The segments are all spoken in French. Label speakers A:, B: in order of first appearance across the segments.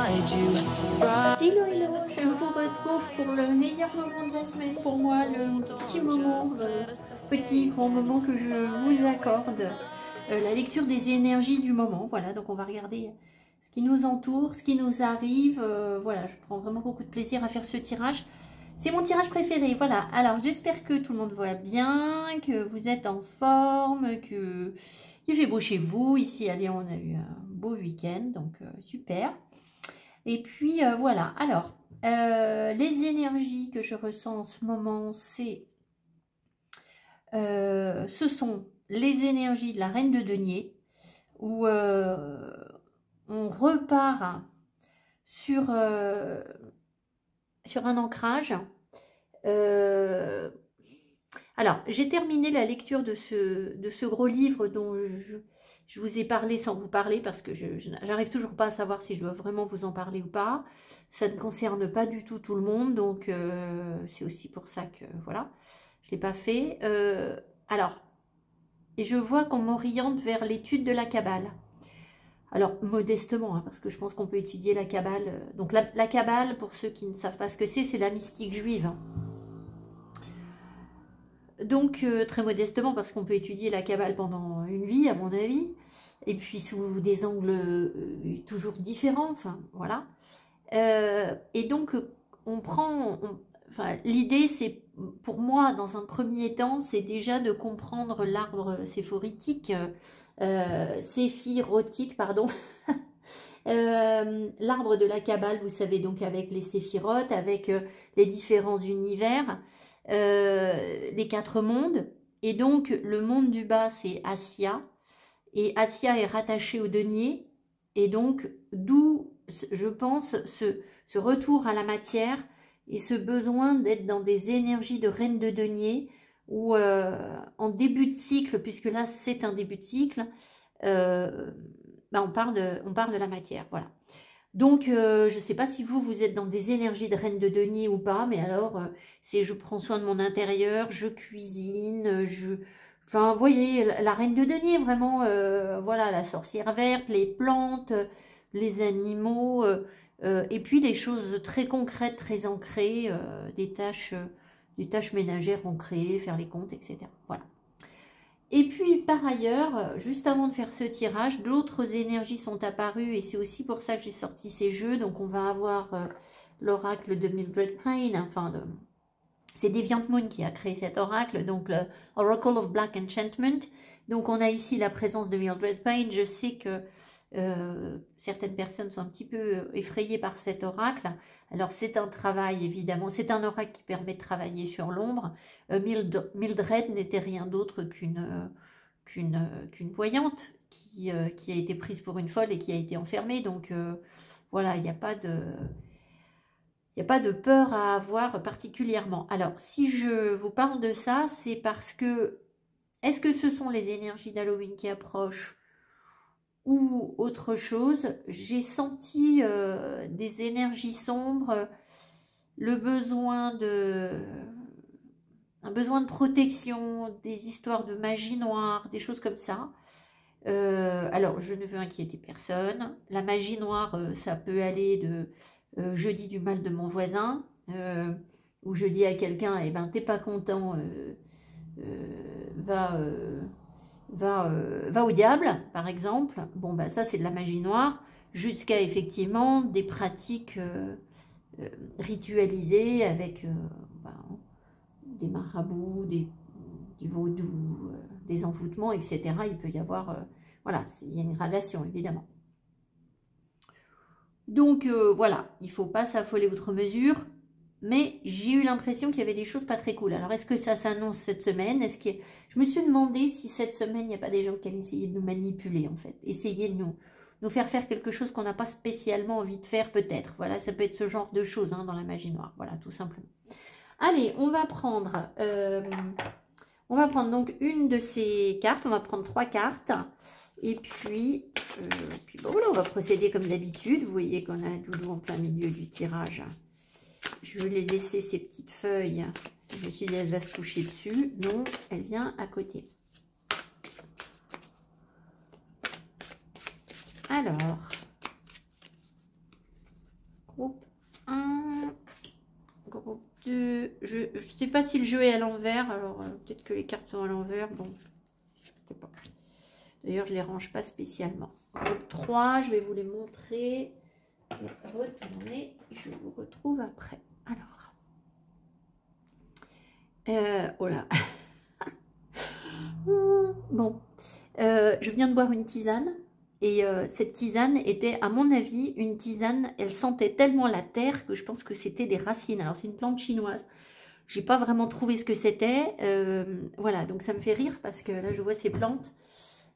A: Hello, hello, je vous retrouve pour le meilleur moment de la semaine pour moi, le petit moment, le petit grand moment que je vous accorde, la lecture des énergies du moment. Voilà, donc on va regarder ce qui nous entoure, ce qui nous arrive. Voilà, je prends vraiment beaucoup de plaisir à faire ce tirage. C'est mon tirage préféré, voilà. Alors, j'espère que tout le monde va bien, que vous êtes en forme, que il fait beau chez vous. Ici, à Lyon, on a eu un beau week-end, donc super. Et puis, voilà. Alors, les énergies que je ressens en ce moment, ce sont les énergies de la Reine de Denier, où on repart sur un ancrage. Alors, j'ai terminé la lecture de ce gros livre dont je vous ai parlé sans vous parler parce que je n'arrive toujours pas à savoir si je dois vraiment vous en parler ou pas. Ça ne concerne pas du tout le monde, donc c'est aussi pour ça que, voilà, je ne l'ai pas fait. Alors, et je vois qu'on m'oriente vers l'étude de la Kabbale. Alors, modestement, hein, parce que je pense qu'on peut étudier la Kabbale. Donc, la Kabbale, pour ceux qui ne savent pas ce que c'est la mystique juive, hein. Donc, très modestement, parce qu'on peut étudier la Kabbale pendant une vie, à mon avis, et puis sous des angles toujours différents, enfin, voilà. Et donc, on prend... enfin, l'idée, c'est, pour moi, dans un premier temps, c'est déjà de comprendre l'arbre séphirotique, séphirotique, pardon, l'arbre de la Kabbale, vous savez, donc avec les séphirotes, avec les différents univers, les 4 mondes, et donc le monde du bas c'est Assia, et Assia est rattaché au denier, et donc d'où je pense ce retour à la matière et ce besoin d'être dans des énergies de reine de denier, ou en début de cycle, puisque là c'est un début de cycle, on parle de la matière, voilà. Donc, je ne sais pas si vous êtes dans des énergies de reine de denier ou pas, mais alors, c'est je prends soin de mon intérieur, je cuisine, enfin, vous voyez, la reine de denier, vraiment, voilà, la sorcière verte, les plantes, les animaux, et puis les choses très concrètes, très ancrées, des tâches ménagères ancrées, faire les comptes, etc. Voilà. Et puis, par ailleurs, juste avant de faire ce tirage, d'autres énergies sont apparues et c'est aussi pour ça que j'ai sorti ces jeux. Donc, on va avoir l'oracle de Mildred Payne, enfin, c'est Deviant Moon qui a créé cet oracle, donc le Oracle of Black Enchantment. Donc, on a ici la présence de Mildred Payne. Je sais que certaines personnes sont un petit peu effrayées par cet oracle. Alors, c'est un travail, évidemment, c'est un oracle qui permet de travailler sur l'ombre. Mildred n'était rien d'autre qu'une voyante qui a été prise pour une folle et qui a été enfermée. Donc, voilà, il n'y a pas de peur à avoir particulièrement. Alors, si je vous parle de ça, c'est parce que, est-ce que ce sont les énergies d'Halloween qui approchent ou autre chose? J'ai senti des énergies sombres, un besoin de protection, des histoires de magie noire, des choses comme ça. Alors, je ne veux inquiéter personne. La magie noire, ça peut aller de je dis du mal de mon voisin, ou je dis à quelqu'un, eh ben, t'es pas content, va au diable, par exemple. Bon, ben, ça, c'est de la magie noire, jusqu'à effectivement des pratiques ritualisées avec des marabouts, du vaudou, des envoûtements, etc. Il peut y avoir, voilà, il y a une gradation, évidemment. Donc, voilà, il ne faut pas s'affoler outre mesure. Mais j'ai eu l'impression qu'il y avait des choses pas très cool. Alors, est-ce que ça s'annonce cette semaine? Je me suis demandé si cette semaine, il n'y a pas des gens qui allaient essayer de nous manipuler, en fait. Essayer de nous faire faire quelque chose qu'on n'a pas spécialement envie de faire, peut-être. Voilà, ça peut être ce genre de choses hein, dans la magie noire. Voilà, tout simplement. Allez, on va prendre donc une de ces cartes. On va prendre 3 cartes. Et puis bon, voilà, on va procéder comme d'habitude. Vous voyez qu'on a Doudou en plein milieu du tirage. Je vais laisser ces petites feuilles. Je me suis dit, elle va se coucher dessus. Non, elle vient à côté. Alors, je sais pas si le jeu est à l'envers, alors peut-être que les cartes sont à l'envers, bon, je sais pas. D'ailleurs, je les range pas spécialement. Groupe 3, je vais vous les montrer. Retournez, je vous retrouve après. Alors, oh là. Bon, je viens de boire une tisane. Et cette tisane était, à mon avis, une tisane, elle sentait tellement la terre que je pense que c'était des racines. Alors, c'est une plante chinoise. J'ai pas vraiment trouvé ce que c'était. Voilà, donc ça me fait rire parce que là, je vois ces plantes.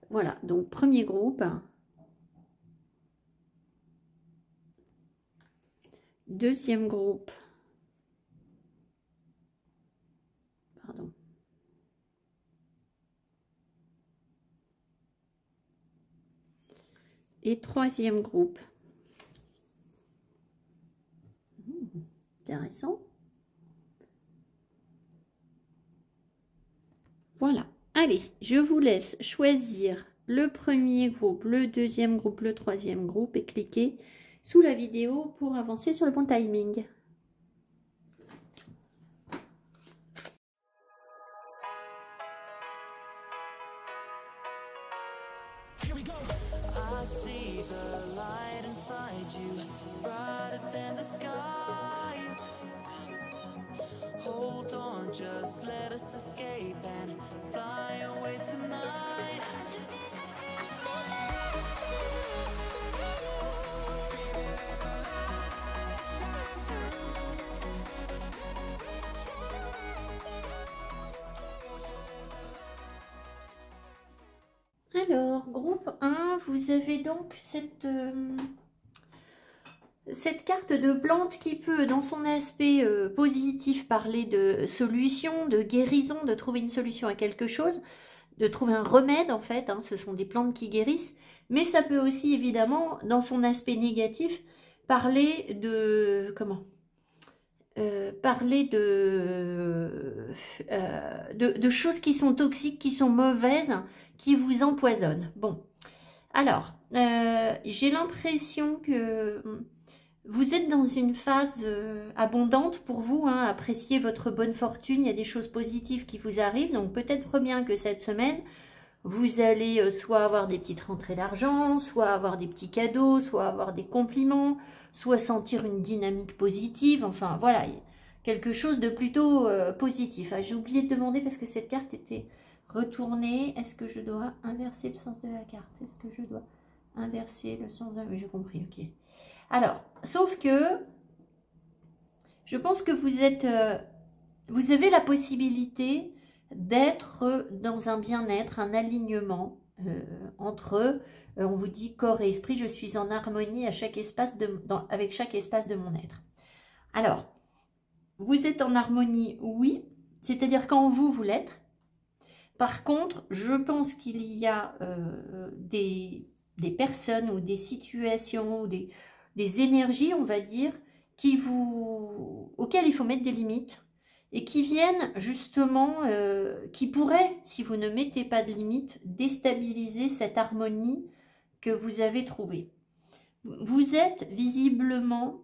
A: Voilà, donc premier groupe. Deuxième groupe. Pardon. Et troisième groupe. Intéressant. Voilà. Allez, je vous laisse choisir le premier groupe, le deuxième groupe, le troisième groupe et cliquez sous la vidéo pour avancer sur le bon timing.
B: I see the light inside you, brighter than the skies. Hold on, just let us escape and fly away tonight.
A: Alors, groupe 1, vous avez donc cette carte de plante qui peut, dans son aspect positif, parler de solution, de guérison, de trouver une solution à quelque chose, de trouver un remède en fait, hein, ce sont des plantes qui guérissent, mais ça peut aussi évidemment, dans son aspect négatif, parler de... comment parler de choses qui sont toxiques, qui sont mauvaises, qui vous empoisonnent. Bon, alors, j'ai l'impression que vous êtes dans une phase abondante pour vous, hein, appréciez votre bonne fortune, il y a des choses positives qui vous arrivent, donc peut-être bien que cette semaine, vous allez soit avoir des petites rentrées d'argent, soit avoir des petits cadeaux, soit avoir des compliments, soit sentir une dynamique positive, enfin voilà, quelque chose de plutôt positif. Ah, j'ai oublié de demander parce que cette carte était retournée. Est-ce que je dois inverser le sens de la carte? Est-ce que je dois inverser le sens de la... Oui, j'ai compris, ok. Alors, sauf que je pense que vous êtes... vous avez la possibilité d'être dans un bien-être, un alignement entre, on vous dit corps et esprit, je suis en harmonie à chaque espace avec chaque espace de mon être. Alors, vous êtes en harmonie, oui, c'est-à-dire qu'en vous, vous l'êtes. Par contre, je pense qu'il y a des personnes ou des situations ou des énergies, on va dire, auxquelles il faut mettre des limites. Et qui viennent justement, qui pourraient, si vous ne mettez pas de limite, déstabiliser cette harmonie que vous avez trouvée. Vous êtes visiblement,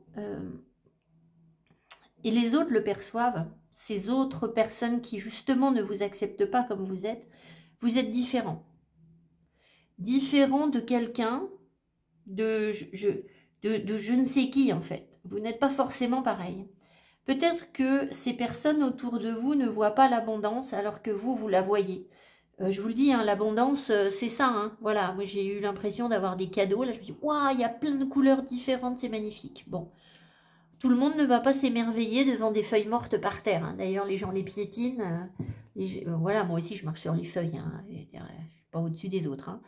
A: et les autres le perçoivent, ces autres personnes qui justement ne vous acceptent pas comme vous êtes différent. Différent de quelqu'un, de je ne sais qui en fait. Vous n'êtes pas forcément pareil. Peut-être que ces personnes autour de vous ne voient pas l'abondance alors que vous la voyez. Je vous le dis, hein, l'abondance, c'est ça. Hein. Voilà, moi j'ai eu l'impression d'avoir des cadeaux. Là, je me dis, waouh, il y a plein de couleurs différentes, c'est magnifique. Bon, tout le monde ne va pas s'émerveiller devant des feuilles mortes par terre. Hein. D'ailleurs, les gens les piétinent. Voilà, moi aussi, je marche sur les feuilles. Hein. Je suis pas au-dessus des autres. Hein.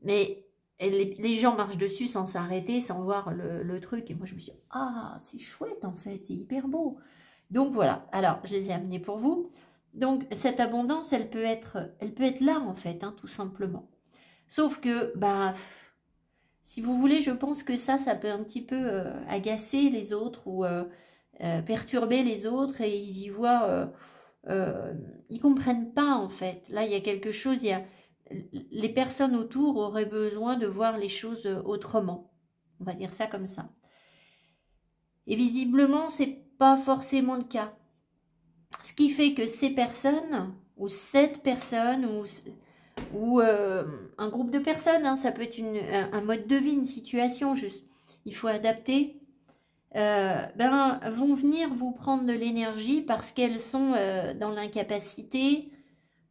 A: Mais les gens marchent dessus sans s'arrêter, sans voir le truc. Et moi, je me suis dit, ah, c'est chouette en fait, c'est hyper beau. Donc voilà, alors je les ai amenés pour vous. Donc cette abondance, elle peut être là en fait, hein, tout simplement. Sauf que, bah, si vous voulez, je pense que ça peut un petit peu agacer les autres ou perturber les autres et ils y voient, ils comprennent pas en fait. Là, il y a quelque chose, les personnes autour auraient besoin de voir les choses autrement. On va dire ça comme ça. Et visiblement, c'est pas forcément le cas. Ce qui fait que ces personnes, ou cette personne, ou un groupe de personnes, hein, ça peut être un mode de vie, une situation, juste, il faut adapter, ben, vont venir vous prendre de l'énergie parce qu'elles sont dans l'incapacité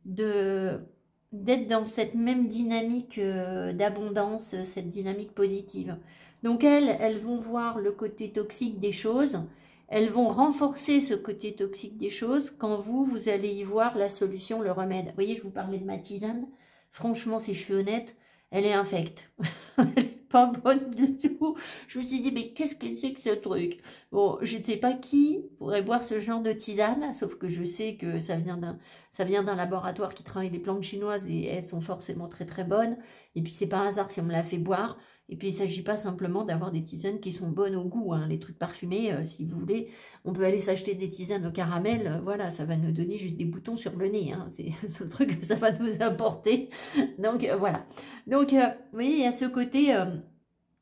A: d'être dans cette même dynamique d'abondance, cette dynamique positive. Donc elles vont voir le côté toxique des choses, elles vont renforcer ce côté toxique des choses quand vous allez y voir la solution, le remède. Vous voyez, je vous parlais de ma tisane. Franchement, si je suis honnête, elle est infecte. Elle n'est pas bonne du tout. Je me suis dit, mais qu'est-ce que c'est que ce truc? Bon, je ne sais pas qui pourrait boire ce genre de tisane, sauf que je sais que ça vient d'un laboratoire qui travaille les plantes chinoises et elles sont forcément très très bonnes. Et puis, c'est pas un hasard si on me l'a fait boire. Et puis, il ne s'agit pas simplement d'avoir des tisanes qui sont bonnes au goût, hein. Les trucs parfumés, si vous voulez, on peut aller s'acheter des tisanes au caramel. Voilà, ça va nous donner juste des boutons sur le nez, hein. C'est le truc que ça va nous apporter. Donc, voilà. Donc, vous voyez, il y a ce côté,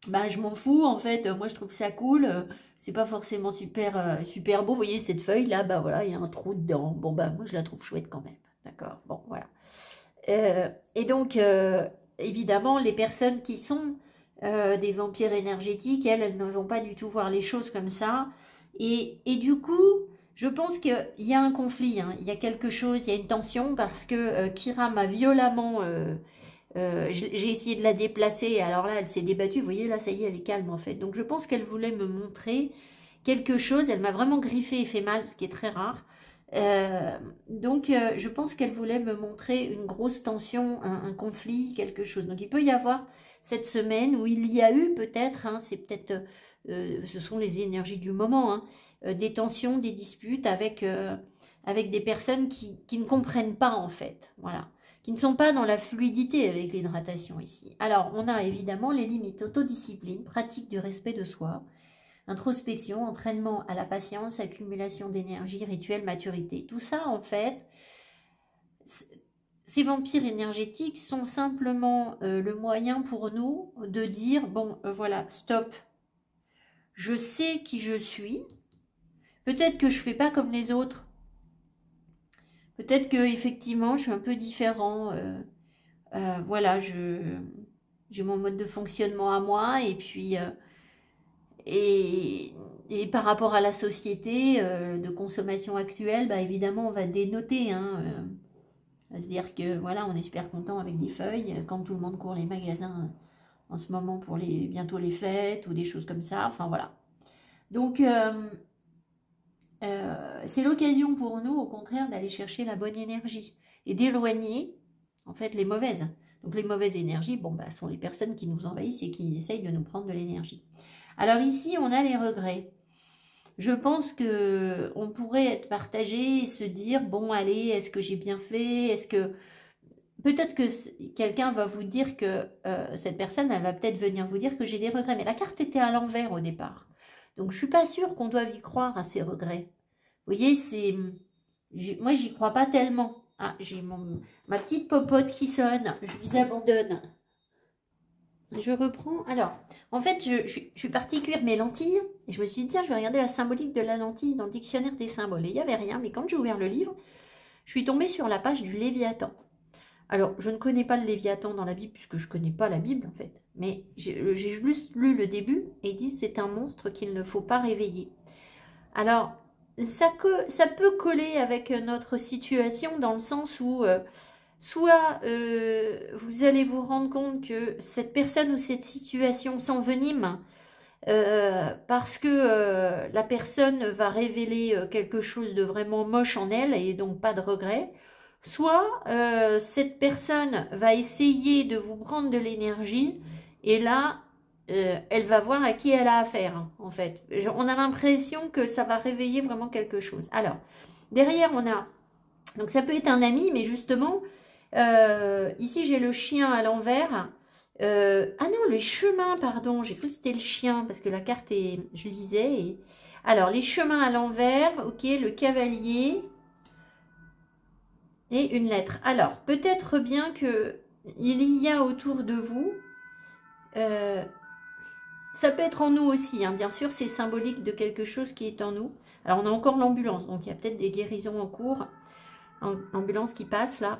A: bah, je m'en fous, en fait. Moi, je trouve ça cool. C'est pas forcément super, super beau. Vous voyez, cette feuille-là, bah voilà, il y a un trou dedans. Bon, bah, moi, je la trouve chouette quand même. D'accord? Bon, voilà. Et donc, évidemment, les personnes qui sont des vampires énergétiques, elles ne vont pas du tout voir les choses comme ça. Et du coup, je pense qu'il y a un conflit, hein. Il y a quelque chose, il y a une tension parce que Kira m'a violemment... j'ai essayé de la déplacer, alors là, elle s'est débattue. Vous voyez, là, ça y est, elle est calme en fait. Donc, je pense qu'elle voulait me montrer quelque chose. Elle m'a vraiment griffé et fait mal, ce qui est très rare. Donc, je pense qu'elle voulait me montrer une grosse tension, un conflit, quelque chose. Donc, il peut y avoir cette semaine où il y a eu peut-être, hein, c'est peut-être, ce sont les énergies du moment, hein, des tensions, des disputes avec des personnes qui ne comprennent pas en fait, voilà, qui ne sont pas dans la fluidité avec l'hydratation ici. Alors, on a évidemment les limites, autodiscipline, pratique du respect de soi, introspection, entraînement à la patience, accumulation d'énergie, rituel, maturité. Tout ça, en fait, ces vampires énergétiques sont simplement le moyen pour nous de dire, bon, voilà, stop, je sais qui je suis, peut-être que je ne fais pas comme les autres, peut-être que effectivement je suis un peu différent, voilà, j'ai mon mode de fonctionnement à moi, et puis... Et par rapport à la société de consommation actuelle, bah évidemment, on va dénoter, hein, à se dire que voilà, on est super content avec des feuilles, quand tout le monde court les magasins en ce moment pour bientôt les fêtes ou des choses comme ça. Enfin voilà. Donc, c'est l'occasion pour nous, au contraire, d'aller chercher la bonne énergie et d'éloigner, en fait, les mauvaises. Donc, les mauvaises énergies, bon, bah, sont les personnes qui nous envahissent et qui essayent de nous prendre de l'énergie. Alors ici, on a les regrets. Je pense que on pourrait être partagé et se dire, bon, allez, est-ce que j'ai bien fait? Est-ce que... Peut-être que quelqu'un va vous dire que cette personne, elle va peut-être venir vous dire que j'ai des regrets. Mais la carte était à l'envers au départ. Donc, je ne suis pas sûre qu'on doive y croire à ces regrets. Vous voyez, c'est... Moi, j'y crois pas tellement. Ah, j'ai ma petite popote qui sonne. Je vous abandonne. Je reprends. Alors, en fait, je suis partie cuire mes lentilles. Et je me suis dit, tiens, je vais regarder la symbolique de la lentille dans le dictionnaire des symboles. Et il n'y avait rien. Mais quand j'ai ouvert le livre, je suis tombée sur la page du Léviathan. Alors, je ne connais pas le Léviathan dans la Bible, puisque je ne connais pas la Bible, en fait. Mais j'ai juste lu le début, et ils disent c'est un monstre qu'il ne faut pas réveiller. Alors, ça peut coller avec notre situation, dans le sens où, soit vous allez vous rendre compte que cette personne ou cette situation s'envenime, parce que la personne va révéler quelque chose de vraiment moche en elle, et donc pas de regret. Soit cette personne va essayer de vous prendre de l'énergie, et là, elle va voir à qui elle a affaire, hein, en fait. On a l'impression que ça va réveiller vraiment quelque chose. Alors, derrière, on a... Donc, ça peut être un ami, mais justement, ici, j'ai le chien à l'envers. Ah non, les chemins, pardon. J'ai cru que c'était le chien, parce que la carte est... Je lisais. Et... Alors, les chemins à l'envers. Ok, le cavalier... Et une lettre. Alors, peut-être bien que il y a autour de vous Ça peut être en nous aussi, hein. Bien sûr, c'est symbolique de quelque chose qui est en nous. Alors, on a encore l'ambulance, donc il y a peut-être des guérisons en cours. Ambulance qui passe, là.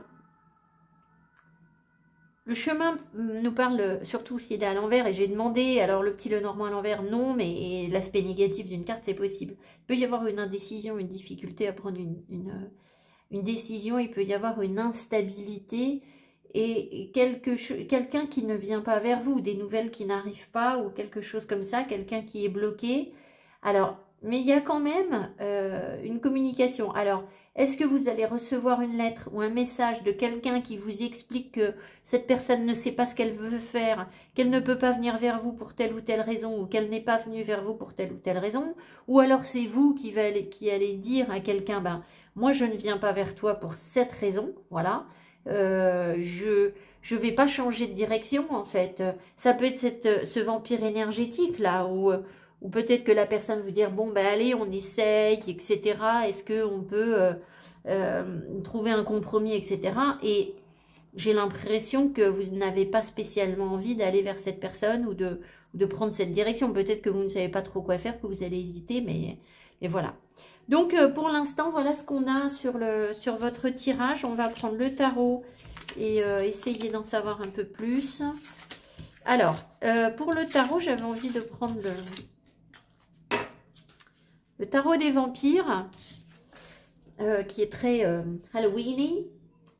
A: Le chemin nous parle, surtout s'il est à l'envers, et j'ai demandé, alors le petit Lenormand à l'envers, non, mais l'aspect négatif d'une carte, c'est possible. Il peut y avoir une indécision, une difficulté à prendre une décision, il peut y avoir une instabilité, et quelqu'un qui ne vient pas vers vous, des nouvelles qui n'arrivent pas, ou quelque chose comme ça, quelqu'un qui est bloqué. Alors, mais il y a quand même une communication. Alors, est-ce que vous allez recevoir une lettre ou un message de quelqu'un qui vous explique que cette personne ne sait pas ce qu'elle veut faire, qu'elle ne peut pas venir vers vous pour telle ou telle raison, ou qu'elle n'est pas venue vers vous pour telle ou telle raison, ou alors c'est vous qui allez dire à quelqu'un, ben, moi je ne viens pas vers toi pour cette raison, voilà, je vais pas changer de direction en fait. Ça peut être ce vampire énergétique là, ou peut-être que la personne veut dire, bon, ben allez, on essaye, etc. Est-ce qu'on peut trouver un compromis, etc. Et j'ai l'impression que vous n'avez pas spécialement envie d'aller vers cette personne ou de prendre cette direction. Peut-être que vous ne savez pas trop quoi faire, que vous allez hésiter, mais voilà. Donc, pour l'instant, voilà ce qu'on a sur votre tirage. On va prendre le tarot et essayer d'en savoir un peu plus. Alors, pour le tarot, j'avais envie de prendre le tarot des vampires, qui est très Halloween-y,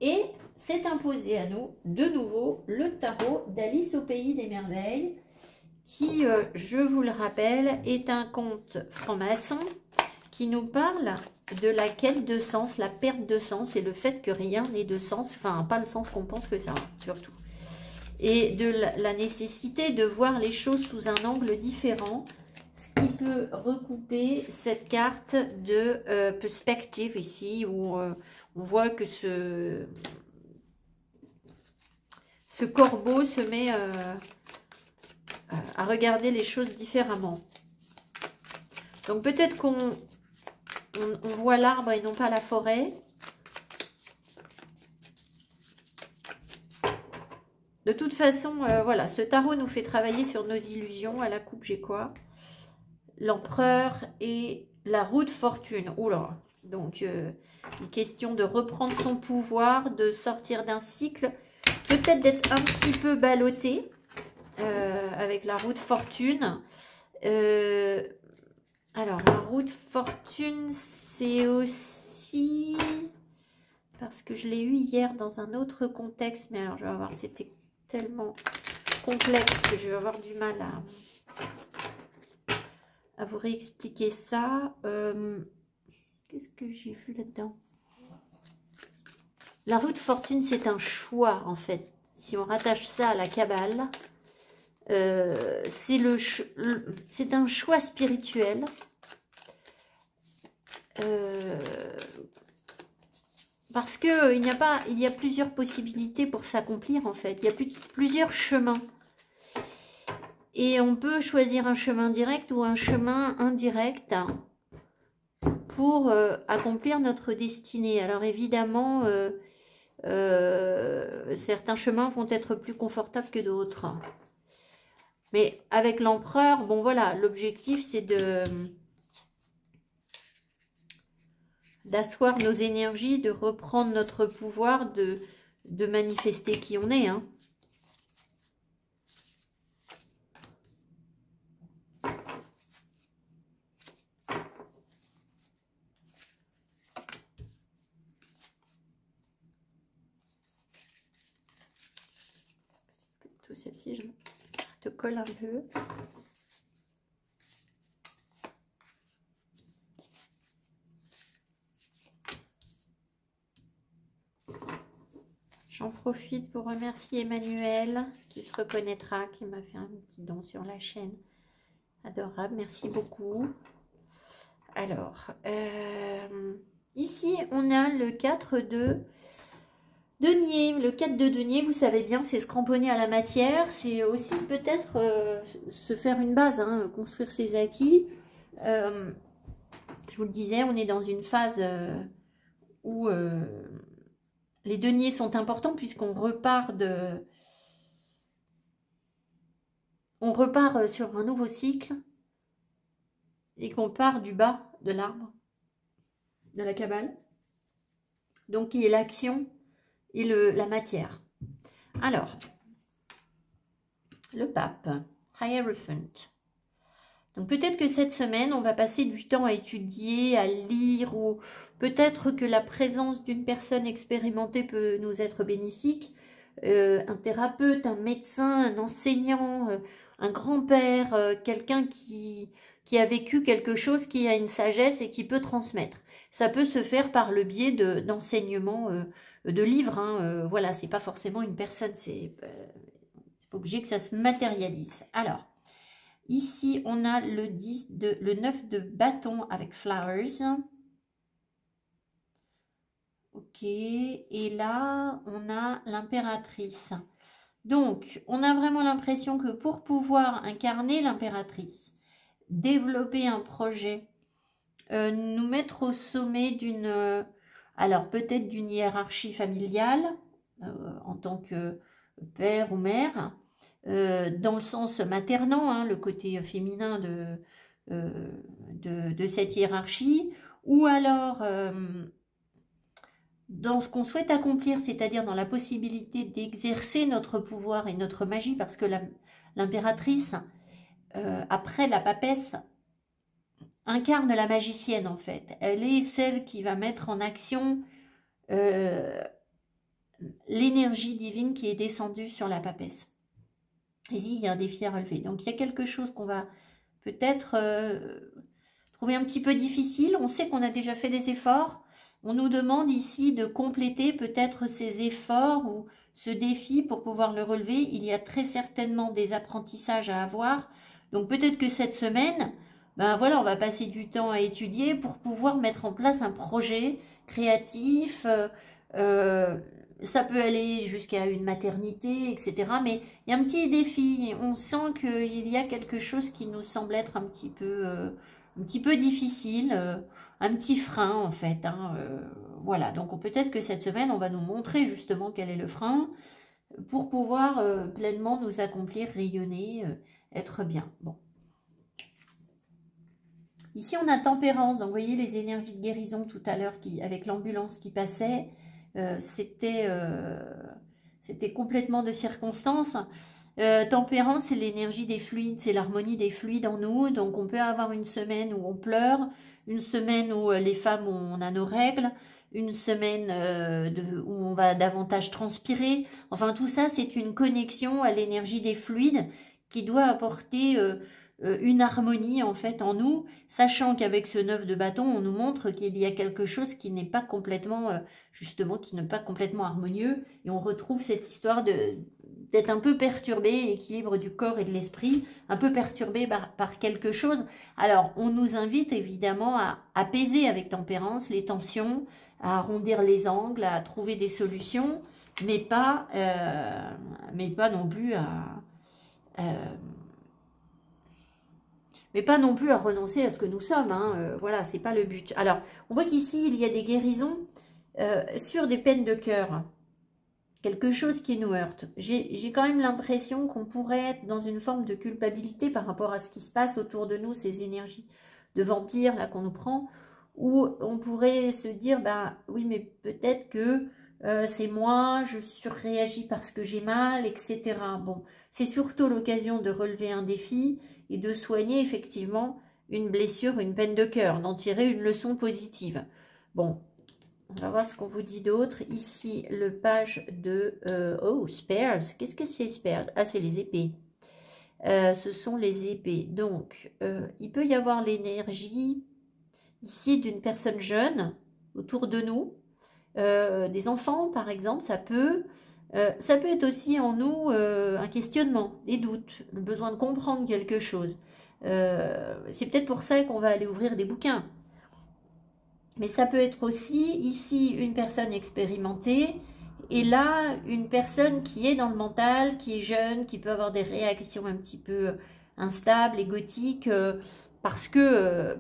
A: et s'est imposé à nous, de nouveau, le tarot d'Alice au Pays des Merveilles, qui, je vous le rappelle, est un conte franc-maçon qui nous parle de la quête de sens, la perte de sens, et le fait que rien n'ait de sens, enfin, pas le sens qu'on pense que ça a, surtout. Et de la nécessité de voir les choses sous un angle différent, qui peut recouper cette carte de perspective ici, où on voit que ce corbeau se met à regarder les choses différemment. Donc peut-être qu'on voit l'arbre et non pas la forêt. De toute façon, voilà, ce tarot nous fait travailler sur nos illusions. À la coupe, j'ai quoi? L'empereur et la roue de fortune. Oula, donc il est question de reprendre son pouvoir, de sortir d'un cycle, peut-être d'être un petit peu ballotté avec la roue de fortune. Alors la roue de fortune, c'est aussi, parce que je l'ai eu hier dans un autre contexte, mais alors je vais voir, c'était tellement complexe que je vais avoir du mal à vous réexpliquer ça. Qu'est-ce que j'ai vu là-dedans? La roue de fortune, c'est un choix, en fait. Si on rattache ça à la Kabbale, c'est un choix spirituel. Parce que il y a plusieurs possibilités pour s'accomplir, en fait. Il y a plusieurs chemins. Et on peut choisir un chemin direct ou un chemin indirect pour accomplir notre destinée. Alors évidemment, certains chemins vont être plus confortables que d'autres. Mais avec l'empereur, bon voilà, l'objectif c'est d'asseoir nos énergies, de reprendre notre pouvoir, de manifester qui on est, hein. Celle-ci, je te colle un peu. J'en profite pour remercier Emmanuel, qui se reconnaîtra, qui m'a fait un petit don sur la chaîne. Adorable, merci beaucoup. Alors, ici, on a le 4 de denier. Le 4 de denier, vous savez bien, c'est se cramponner à la matière. C'est aussi peut-être se faire une base, hein, construire ses acquis. Je vous le disais, on est dans une phase où les deniers sont importants puisqu'on repart on repart sur un nouveau cycle et qu'on part du bas de l'arbre, de la Kabbale. Donc, qui est l'action et la matière. Alors, le pape, Hierophant. Donc, peut-être que cette semaine, on va passer du temps à étudier, à lire, ou peut-être que la présence d'une personne expérimentée peut nous être bénéfique. Un thérapeute, un médecin, un enseignant, un grand-père, quelqu'un qui a vécu quelque chose, qui a une sagesse et qui peut transmettre. Ça peut se faire par le biais d'enseignements, de livres. Hein, voilà, c'est pas forcément une personne, c'est pas obligé que ça se matérialise. Alors, ici, on a le 9 de bâton avec flowers. Ok, et là, on a l'impératrice. Donc, on a vraiment l'impression que pour pouvoir incarner l'impératrice, développer un projet, nous mettre au sommet d'une, alors peut-être d'une hiérarchie familiale, en tant que père ou mère, dans le sens maternant, hein, le côté féminin de cette hiérarchie, ou alors dans ce qu'on souhaite accomplir, c'est-à-dire dans la possibilité d'exercer notre pouvoir et notre magie, parce que l'impératrice, après la papesse, incarne la magicienne en fait. Elle est celle qui va mettre en action l'énergie divine qui est descendue sur la papesse. Ici, il y a un défi à relever. Donc, il y a quelque chose qu'on va peut-être trouver un petit peu difficile. On sait qu'on a déjà fait des efforts. On nous demande ici de compléter peut-être ces efforts ou ce défi pour pouvoir le relever. Il y a très certainement des apprentissages à avoir. Donc, peut-être que cette semaine, ben voilà, on va passer du temps à étudier pour pouvoir mettre en place un projet créatif. Ça peut aller jusqu'à une maternité, etc. Mais il y a un petit défi. On sent qu'il y a quelque chose qui nous semble être un petit peu difficile, un petit frein en fait. Hein, voilà, donc peut-être que cette semaine, on va nous montrer justement quel est le frein pour pouvoir pleinement nous accomplir, rayonner, être bien. Bon. Ici, on a tempérance. Donc, vous voyez les énergies de guérison tout à l'heure avec l'ambulance qui passait. C'était complètement de circonstance. Tempérance, c'est l'énergie des fluides, c'est l'harmonie des fluides en nous. Donc, on peut avoir une semaine où on pleure, une semaine où les femmes, on a nos règles, une semaine où on va davantage transpirer. Enfin, tout ça, c'est une connexion à l'énergie des fluides qui doit apporter une harmonie en fait en nous, sachant qu'avec ce 9 de bâton, on nous montre qu'il y a quelque chose qui n'est pas complètement, justement, qui n'est pas complètement harmonieux, et on retrouve cette histoire d'être un peu perturbé, l'équilibre du corps et de l'esprit, un peu perturbé par quelque chose. Alors, on nous invite évidemment à apaiser avec tempérance les tensions, à arrondir les angles, à trouver des solutions, mais pas non plus à renoncer à ce que nous sommes. Hein. Voilà, c'est pas le but. Alors, on voit qu'ici, il y a des guérisons sur des peines de cœur. Quelque chose qui nous heurte. J'ai quand même l'impression qu'on pourrait être dans une forme de culpabilité par rapport à ce qui se passe autour de nous, ces énergies de vampires là qu'on nous prend, où on pourrait se dire, bah oui, mais peut-être que c'est moi, je surréagis parce que j'ai mal, etc. Bon, c'est surtout l'occasion de relever un défi et de soigner effectivement une blessure, une peine de cœur, d'en tirer une leçon positive. Bon, on va voir ce qu'on vous dit d'autre. Ici, le page de... oh, spares. Qu'est-ce que c'est, spares? Ah, c'est les épées. Ce sont les épées. Donc, il peut y avoir l'énergie ici d'une personne jeune autour de nous. Des enfants, par exemple, ça peut être aussi en nous un questionnement, des doutes, le besoin de comprendre quelque chose. C'est peut-être pour ça qu'on va aller ouvrir des bouquins. Mais ça peut être aussi ici une personne expérimentée et là une personne qui est dans le mental, qui est jeune, qui peut avoir des réactions un petit peu instables, égotiques, parce que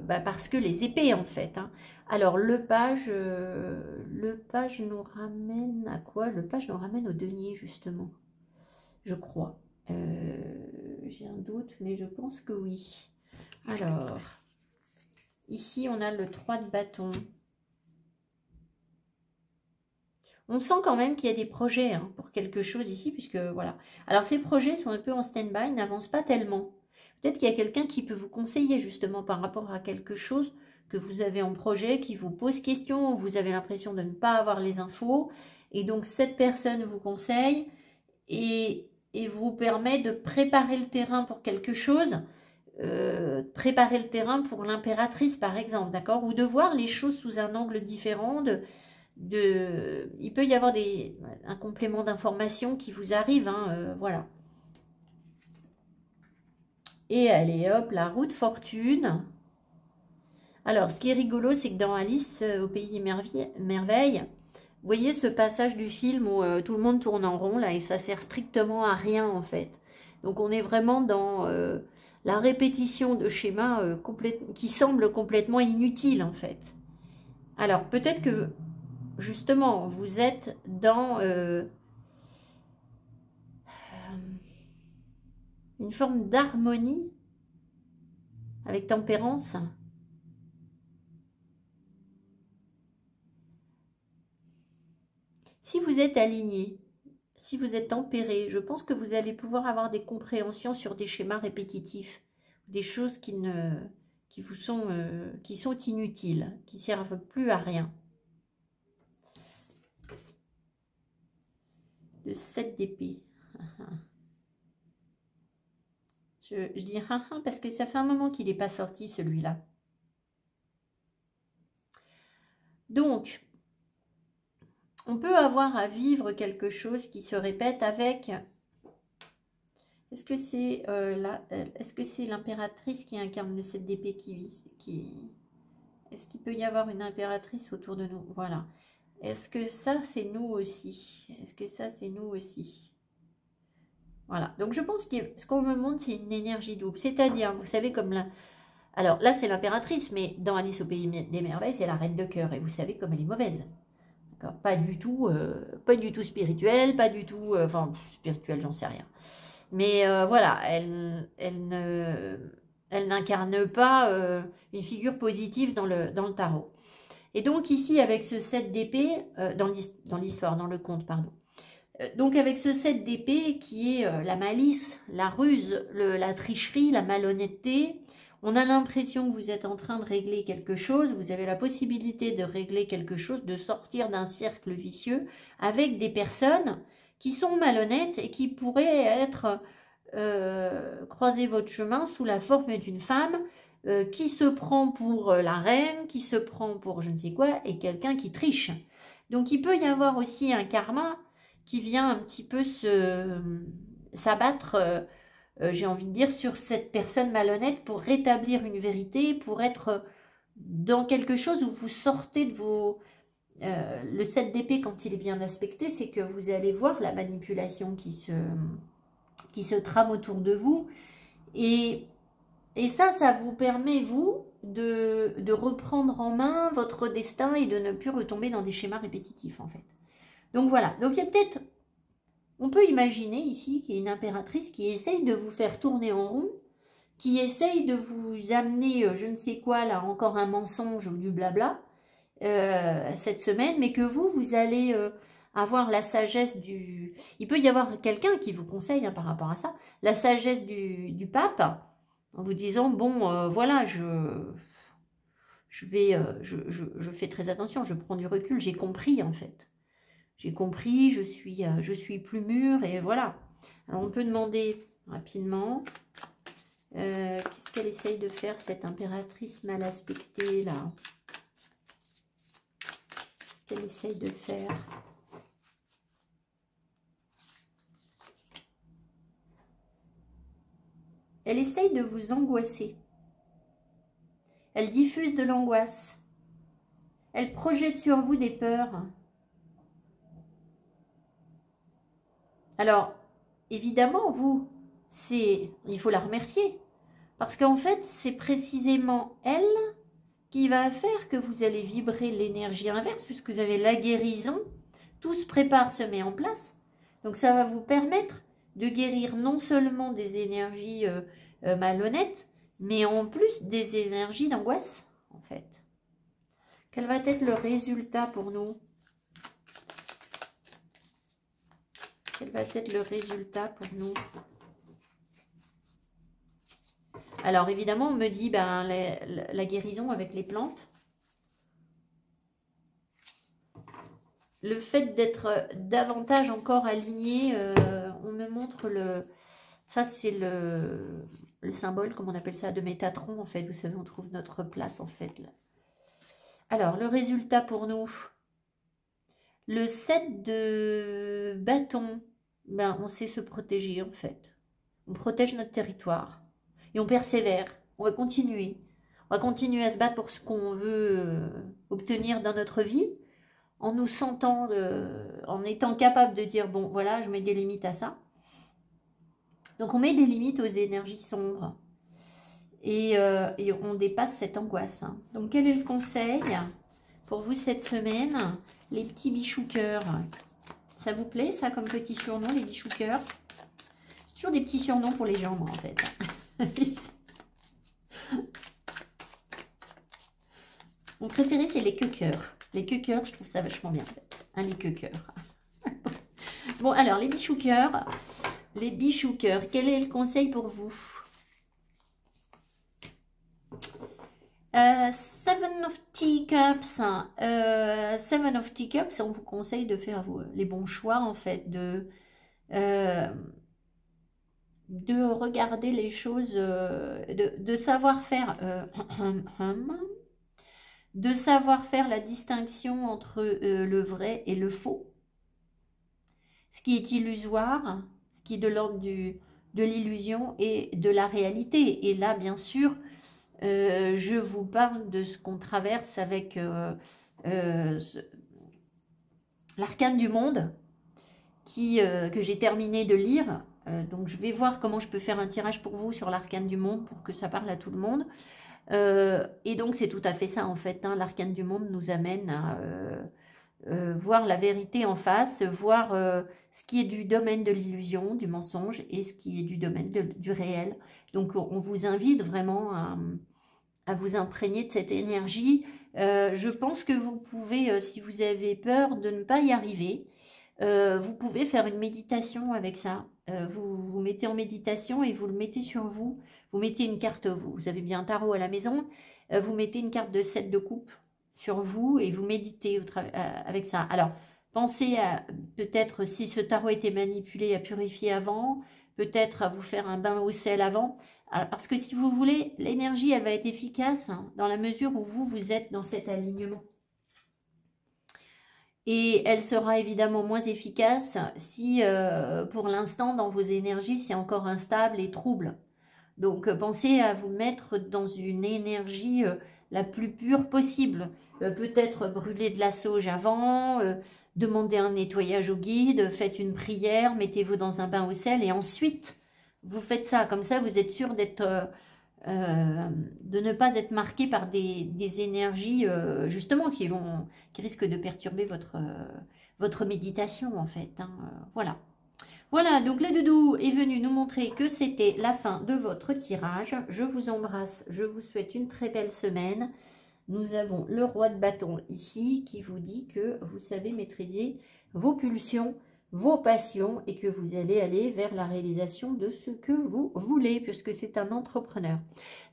A: les épées en fait. Hein. Alors le page nous ramène à quoi? Le page nous ramène au denier justement, je crois. J'ai un doute, mais je pense que oui. Alors, ici, on a le 3 de bâton. On sent quand même qu'il y a des projets hein, pour quelque chose ici, puisque voilà. Alors, ces projets sont un peu en stand-by, n'avancent pas tellement. Peut-être qu'il y a quelqu'un qui peut vous conseiller justement par rapport à quelque chose que vous avez en projet, qui vous pose question, vous avez l'impression de ne pas avoir les infos. Et donc, cette personne vous conseille et vous permet de préparer le terrain pour quelque chose. Préparer le terrain pour l'impératrice, par exemple, d'accord? Ou de voir les choses sous un angle différent, il peut y avoir un complément d'information qui vous arrive, hein, voilà. Et allez, hop, la roue de fortune. Alors, ce qui est rigolo, c'est que dans Alice au pays des merveilles, vous voyez ce passage du film où tout le monde tourne en rond, là, et ça sert strictement à rien, en fait. Donc, on est vraiment dans la répétition de schémas qui semblent complètement inutiles, en fait. Alors, peut-être que, justement, vous êtes dans une forme d'harmonie avec tempérance. Si vous êtes aligné, si vous êtes tempéré, je pense que vous allez pouvoir avoir des compréhensions sur des schémas répétitifs, des choses qui sont inutiles, qui ne servent plus à rien. Le 7 d'épée. Je dis parce que ça fait un moment qu'il n'est pas sorti celui-là. Donc, on peut avoir à vivre quelque chose qui se répète avec... Est-ce que c'est l'impératrice qui incarne le 7 d'épée Est-ce qu'il peut y avoir une impératrice autour de nous? Voilà. Est-ce que ça, c'est nous aussi? Est-ce que ça, c'est nous aussi? Voilà. Donc, je pense que ce qu'on me montre, c'est une énergie double. C'est-à-dire, vous savez, comme là... Alors, là, c'est l'impératrice, mais dans Alice au pays des merveilles, c'est la reine de cœur. Et vous savez comme elle est mauvaise. Pas du tout spirituelle, pas du tout... enfin, spirituelle, j'en sais rien. Mais voilà, elle n'incarne pas une figure positive dans le tarot. Et donc ici, avec ce 7 d'épée, dans l'histoire, dans le conte, pardon. Donc avec ce 7 d'épée qui est la malice, la ruse, la tricherie, la malhonnêteté, on a l'impression que vous êtes en train de régler quelque chose, vous avez la possibilité de régler quelque chose, de sortir d'un cercle vicieux avec des personnes qui sont malhonnêtes et qui pourraient être croiser votre chemin sous la forme d'une femme qui se prend pour la reine, qui se prend pour je ne sais quoi, et quelqu'un qui triche. Donc il peut y avoir aussi un karma qui vient un petit peu s'abattre, j'ai envie de dire, sur cette personne malhonnête pour rétablir une vérité, pour être dans quelque chose où vous sortez de vos... le 7 d'épée, quand il est bien aspecté, c'est que vous allez voir la manipulation qui se trame autour de vous. Et ça vous permet, vous, de reprendre en main votre destin et de ne plus retomber dans des schémas répétitifs, en fait. Donc voilà. Donc il y a peut-être... On peut imaginer ici qu'il y a une impératrice qui essaye de vous faire tourner en rond, qui essaye de vous amener, je ne sais quoi, là, encore un mensonge ou du blabla, cette semaine, mais que vous allez avoir la sagesse du... Il peut y avoir quelqu'un qui vous conseille par rapport à ça, la sagesse du pape, en vous disant, bon, voilà, je fais très attention, je prends du recul, j'ai compris, en fait. J'ai compris, je suis plus mûre, et voilà. Alors, on peut demander rapidement, qu'est-ce qu'elle essaye de faire, cette impératrice mal aspectée, là? Qu'est-ce qu'elle essaye de faire? Elle essaye de vous angoisser. Elle diffuse de l'angoisse. Elle projette sur vous des peurs. Alors, évidemment, vous, il faut la remercier. Parce qu'en fait, c'est précisément elle qui va faire que vous allez vibrer l'énergie inverse, puisque vous avez la guérison. Tout se prépare, se met en place. Donc, ça va vous permettre de guérir non seulement des énergies malhonnêtes, mais en plus des énergies d'angoisse, en fait. Quel va être le résultat pour nous? Quel va être le résultat pour nous? Alors, évidemment, on me dit ben, la guérison avec les plantes. Le fait d'être davantage encore aligné, on me montre le... Ça, c'est le symbole, comme on appelle ça, de Métatron, en fait. Vous savez, on trouve notre place, en fait. Là. Alors, le résultat pour nous. Le 7 de bâton, ben, on sait se protéger, en fait. On protège notre territoire. Et on persévère. On va continuer. On va continuer à se battre pour ce qu'on veut obtenir dans notre vie. En nous sentant, en étant capable de dire, bon, voilà, je mets des limites à ça. Donc, on met des limites aux énergies sombres. Et on dépasse cette angoisse. Hein. Donc, quel est le conseil pour vous cette semaine? Les petits bichous cœurs. Ça vous plaît, ça, comme petit surnom, les bichous cœurs? C'est toujours des petits surnoms pour les gens, moi, en fait. Mon préféré, c'est les queue-cœurs. Les queue-cœurs, je trouve ça vachement bien. Hein, les queue-cœurs. Bon, alors, les bichous-cœurs. Les bichous-cœurs, quel est le conseil pour vous? Seven of Teacups. Seven of Teacups, on vous conseille de faire les bons choix, en fait, de regarder les choses, de savoir faire... de savoir faire la distinction entre le vrai et le faux, ce qui est illusoire, ce qui est de l'ordre de l'illusion et de la réalité. Et là, bien sûr, je vous parle de ce qu'on traverse avec l'arcane du monde que j'ai terminé de lire. Donc, je vais voir comment je peux faire un tirage pour vous sur l'arcane du monde pour que ça parle à tout le monde. Et donc c'est tout à fait ça en fait, hein. L'arcane du monde nous amène à voir la vérité en face, voir ce qui est du domaine de l'illusion, du mensonge et ce qui est du domaine du réel. Donc on vous invite vraiment à vous imprégner de cette énergie. Je pense que vous pouvez, si vous avez peur de ne pas y arriver, vous pouvez faire une méditation avec ça. Vous vous mettez en méditation et vous le mettez sur vous. Vous mettez une carte, vous avez bien un tarot à la maison, vous mettez une carte de 7 de coupe sur vous et vous méditez avec ça. Alors, pensez à peut-être si ce tarot était manipulé, à purifier avant, peut-être à vous faire un bain au sel avant. Alors, parce que si vous voulez, l'énergie, elle va être efficace hein, dans la mesure où vous êtes dans cet alignement. Et elle sera évidemment moins efficace si, pour l'instant, dans vos énergies, c'est encore instable et trouble. Donc, pensez à vous mettre dans une énergie la plus pure possible. Peut-être brûler de la sauge avant, demandez un nettoyage au guide, faites une prière, mettez-vous dans un bain au sel et ensuite, vous faites ça. Comme ça, vous êtes sûr d'être... de ne pas être marqué par des énergies justement qui risquent de perturber votre méditation en fait. Hein, voilà. Voilà, donc la doudou est venue nous montrer que c'était la fin de votre tirage. Je vous embrasse, je vous souhaite une très belle semaine. Nous avons le roi de bâton ici qui vous dit que vous savez maîtriser vos pulsions, vos passions et que vous allez aller vers la réalisation de ce que vous voulez puisque c'est un entrepreneur.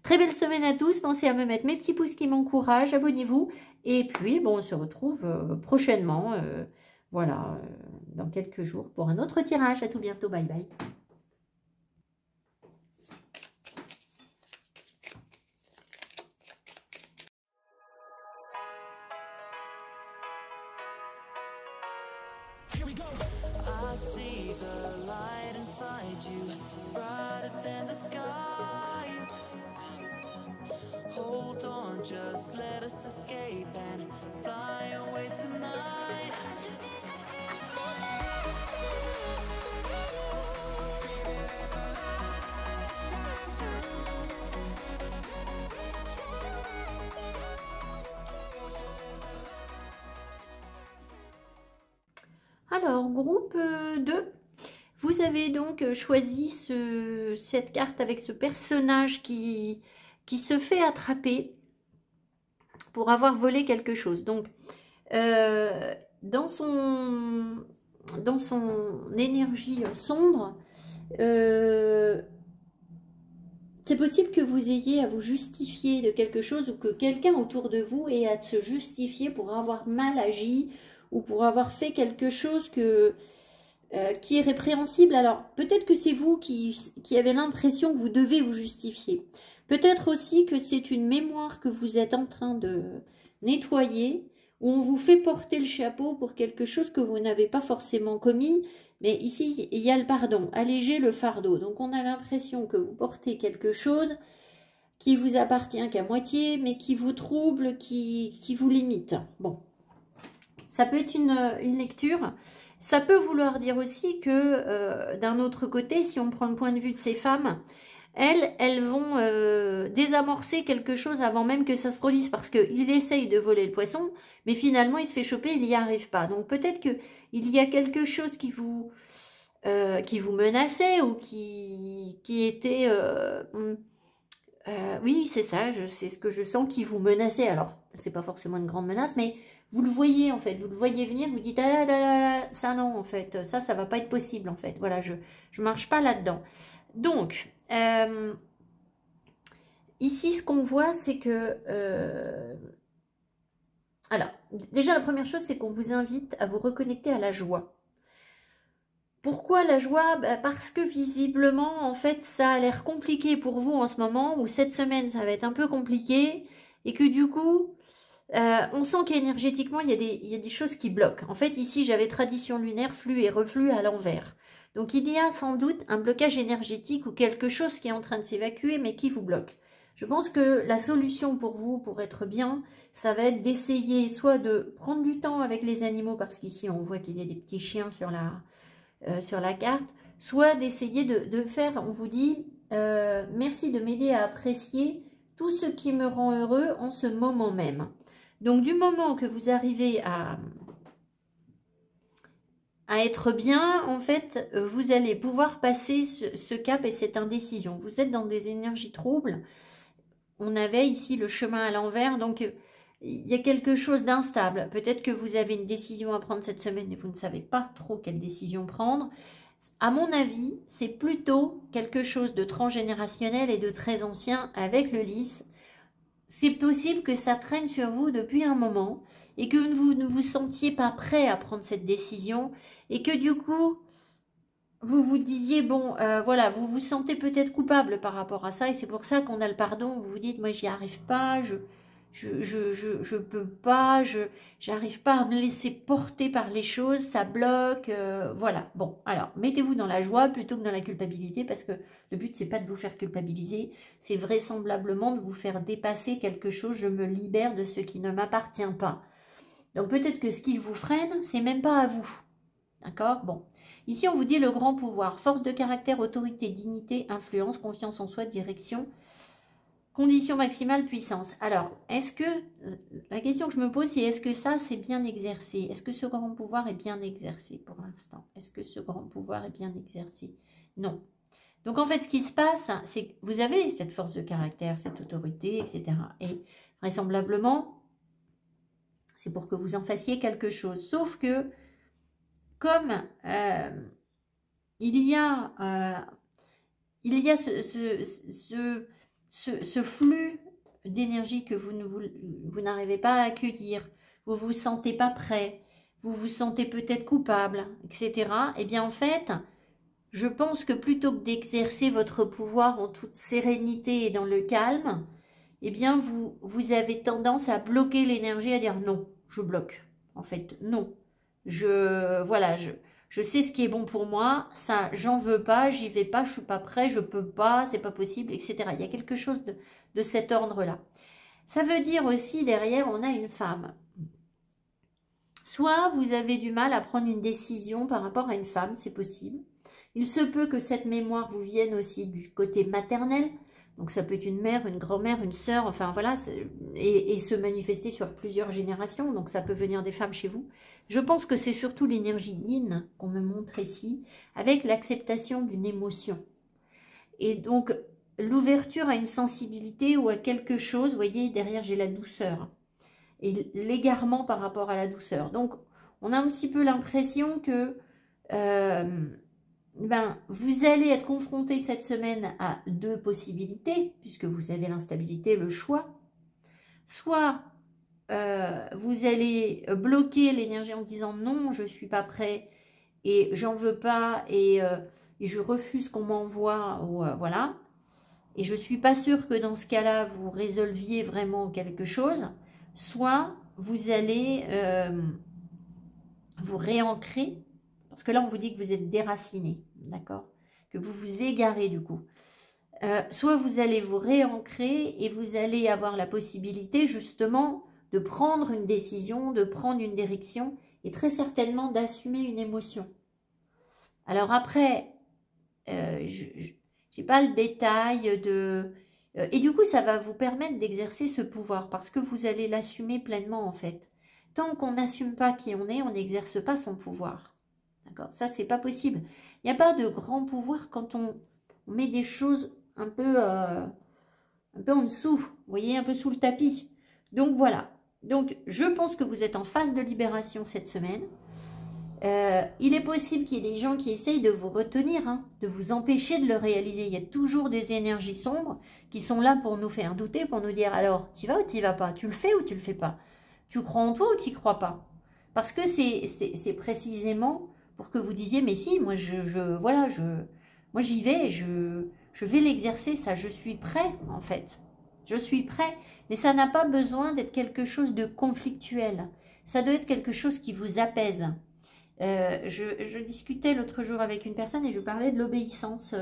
A: Très belle semaine à tous, pensez à me mettre mes petits pouces qui m'encouragent, abonnez-vous et puis bon, on se retrouve prochainement, voilà, dans quelques jours pour un autre tirage. À tout bientôt, bye bye.
B: I see the light inside you, brighter than the skies. Hold on, just let us escape and fly away tonight.
A: Alors, groupe 2, vous vous avez donc choisi cette carte avec ce personnage qui se fait attraper pour avoir volé quelque chose. Donc, dans son énergie sombre, c'est possible que vous ayez à vous justifier de quelque chose ou que quelqu'un autour de vous ait à se justifier pour avoir mal agi ou pour avoir fait quelque chose qui est répréhensible. Alors, peut-être que c'est vous qui avez l'impression que vous devez vous justifier. Peut-être aussi que c'est une mémoire que vous êtes en train de nettoyer, où on vous fait porter le chapeau pour quelque chose que vous n'avez pas forcément commis. Mais ici, il y a le pardon, alléger le fardeau. Donc, on a l'impression que vous portez quelque chose qui vous appartient qu'à moitié, mais qui vous trouble, qui vous limite. Bon, ça peut être une lecture. Ça peut vouloir dire aussi que, d'un autre côté, si on prend le point de vue de ces femmes, elles vont désamorcer quelque chose avant même que ça se produise, parce qu'il essaye de voler le poisson, mais finalement il se fait choper, il n'y arrive pas. Donc peut-être qu'il y a quelque chose qui vous menaçait ou qui était... oui, c'est ça, c'est ce que je sens qui vous menaçait. Alors, c'est pas forcément une grande menace, mais vous le voyez en fait, vous le voyez venir, vous dites ah là là, ça non en fait, ça va pas être possible en fait. Voilà, je marche pas là-dedans. Donc, ici, ce qu'on voit, c'est que... alors, déjà, la première chose, c'est qu'on vous invite à vous reconnecter à la joie. Pourquoi la joie? Parce que visiblement, en fait, ça a l'air compliqué pour vous en ce moment, ou cette semaine, ça va être un peu compliqué, et que du coup, on sent qu'énergétiquement, il y a des choses qui bloquent. En fait, ici, j'avais tradition lunaire, flux et reflux à l'envers. Donc, il y a sans doute un blocage énergétique ou quelque chose qui est en train de s'évacuer, mais qui vous bloque. Je pense que la solution pour vous, pour être bien, ça va être d'essayer soit de prendre du temps avec les animaux, parce qu'ici, on voit qu'il y a des petits chiens sur la carte, soit d'essayer de faire, on vous dit, merci de m'aider à apprécier tout ce qui me rend heureux en ce moment même. Donc, du moment que vous arrivez à être bien, en fait, vous allez pouvoir passer ce cap et cette indécision. Vous êtes dans des énergies troubles. On avait ici le chemin à l'envers, donc il y a quelque chose d'instable. Peut-être que vous avez une décision à prendre cette semaine et vous ne savez pas trop quelle décision prendre. À mon avis, c'est plutôt quelque chose de transgénérationnel et de très ancien avec le lys. C'est possible que ça traîne sur vous depuis un moment et que vous ne vous sentiez pas prêt à prendre cette décision et que du coup, vous vous disiez, bon, voilà, vous vous sentez peut-être coupable par rapport à ça et c'est pour ça qu'on a le pardon. Vous vous dites, moi, j'y arrive pas, je peux pas, j'arrive pas à me laisser porter par les choses, ça bloque, voilà. Bon, alors, mettez-vous dans la joie plutôt que dans la culpabilité parce que le but, c'est pas de vous faire culpabiliser, c'est vraisemblablement de vous faire dépasser quelque chose, je me libère de ce qui ne m'appartient pas. Donc, peut-être que ce qui vous freine, c'est même pas à vous. D'accord? Bon. Ici, on vous dit le grand pouvoir, force de caractère, autorité, dignité, influence, confiance en soi, direction, condition maximale, puissance. Alors, est-ce que, la question que je me pose, c'est est-ce que ça, c'est bien exercé? Est-ce que ce grand pouvoir est bien exercé pour l'instant? Est-ce que ce grand pouvoir est bien exercé? Non. Donc, en fait, ce qui se passe, c'est que vous avez cette force de caractère, cette autorité, etc. Et vraisemblablement, c'est pour que vous en fassiez quelque chose. Sauf que, comme il y a ce flux d'énergie que vous n'arrivez pas à accueillir, vous ne vous sentez pas prêt, vous vous sentez peut-être coupable, etc. Eh bien, en fait, je pense que plutôt que d'exercer votre pouvoir en toute sérénité et dans le calme, eh bien, vous avez tendance à bloquer l'énergie, à dire non, je bloque. En fait, non. Voilà, je sais ce qui est bon pour moi, ça, j'en veux pas, j'y vais pas, je suis pas prêt, je peux pas, c'est pas possible, etc. Il y a quelque chose de cet ordre-là. Ça veut dire aussi, derrière, on a une femme. Soit vous avez du mal à prendre une décision par rapport à une femme, c'est possible. Il se peut que cette mémoire vous vienne aussi du côté maternel. Donc ça peut être une mère, une grand-mère, une sœur, enfin voilà, et se manifester sur plusieurs générations. Donc ça peut venir des femmes chez vous. Je pense que c'est surtout l'énergie yin qu'on me montre ici, avec l'acceptation d'une émotion. Et donc l'ouverture à une sensibilité ou à quelque chose, vous voyez, derrière j'ai la douceur. Et l'égarement par rapport à la douceur. Donc on a un petit peu l'impression que vous allez être confronté cette semaine à deux possibilités, puisque vous avez l'instabilité, le choix. Soit vous allez bloquer l'énergie en disant non, je ne suis pas prêt et j'en veux pas et je refuse qu'on m'envoie, ou voilà. Et je ne suis pas sûre que dans ce cas-là, vous résolviez vraiment quelque chose. Soit vous allez vous réancrer, parce que là, on vous dit que vous êtes déraciné, d'accord? Que vous vous égarez du coup. Soit vous allez vous réancrer et vous allez avoir la possibilité justement de prendre une décision, de prendre une direction et très certainement d'assumer une émotion. Alors après, je n'ai pas le détail de... et du coup, ça va vous permettre d'exercer ce pouvoir parce que vous allez l'assumer pleinement en fait. Tant qu'on n'assume pas qui on est, on n'exerce pas son pouvoir. D'accord? Ça, c'est pas possible. Il n'y a pas de grand pouvoir quand on met des choses un peu en dessous. Vous voyez, un peu sous le tapis. Donc, voilà. Donc, je pense que vous êtes en phase de libération cette semaine. Il est possible qu'il y ait des gens qui essayent de vous retenir, hein, de vous empêcher de le réaliser. Il y a toujours des énergies sombres qui sont là pour nous faire douter, pour nous dire, alors, tu y vas ou tu y vas pas? Tu le fais ou tu le fais pas? Tu crois en toi ou tu y crois pas? Parce que c'est précisément pour que vous disiez, mais si, moi, moi j'y vais, je vais l'exercer, ça, je suis prêt, en fait. Je suis prêt, mais ça n'a pas besoin d'être quelque chose de conflictuel. Ça doit être quelque chose qui vous apaise. Je discutais l'autre jour avec une personne et je parlais de l'obéissance,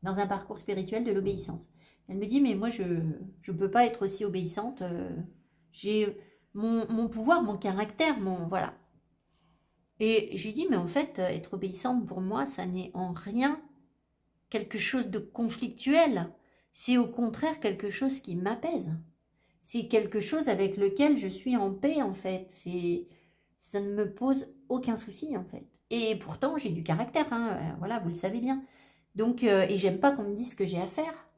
A: dans un parcours spirituel, de l'obéissance. Elle me dit, mais moi, je ne peux pas être aussi obéissante, j'ai mon pouvoir, mon caractère, voilà. Et j'ai dit, mais en fait, être obéissante pour moi, ça n'est en rien quelque chose de conflictuel. C'est au contraire quelque chose qui m'apaise. C'est quelque chose avec lequel je suis en paix, en fait. Ça ne me pose aucun souci, en fait. Et pourtant, j'ai du caractère, hein, voilà, vous le savez bien. Donc, et j'aime pas qu'on me dise ce que j'ai à faire.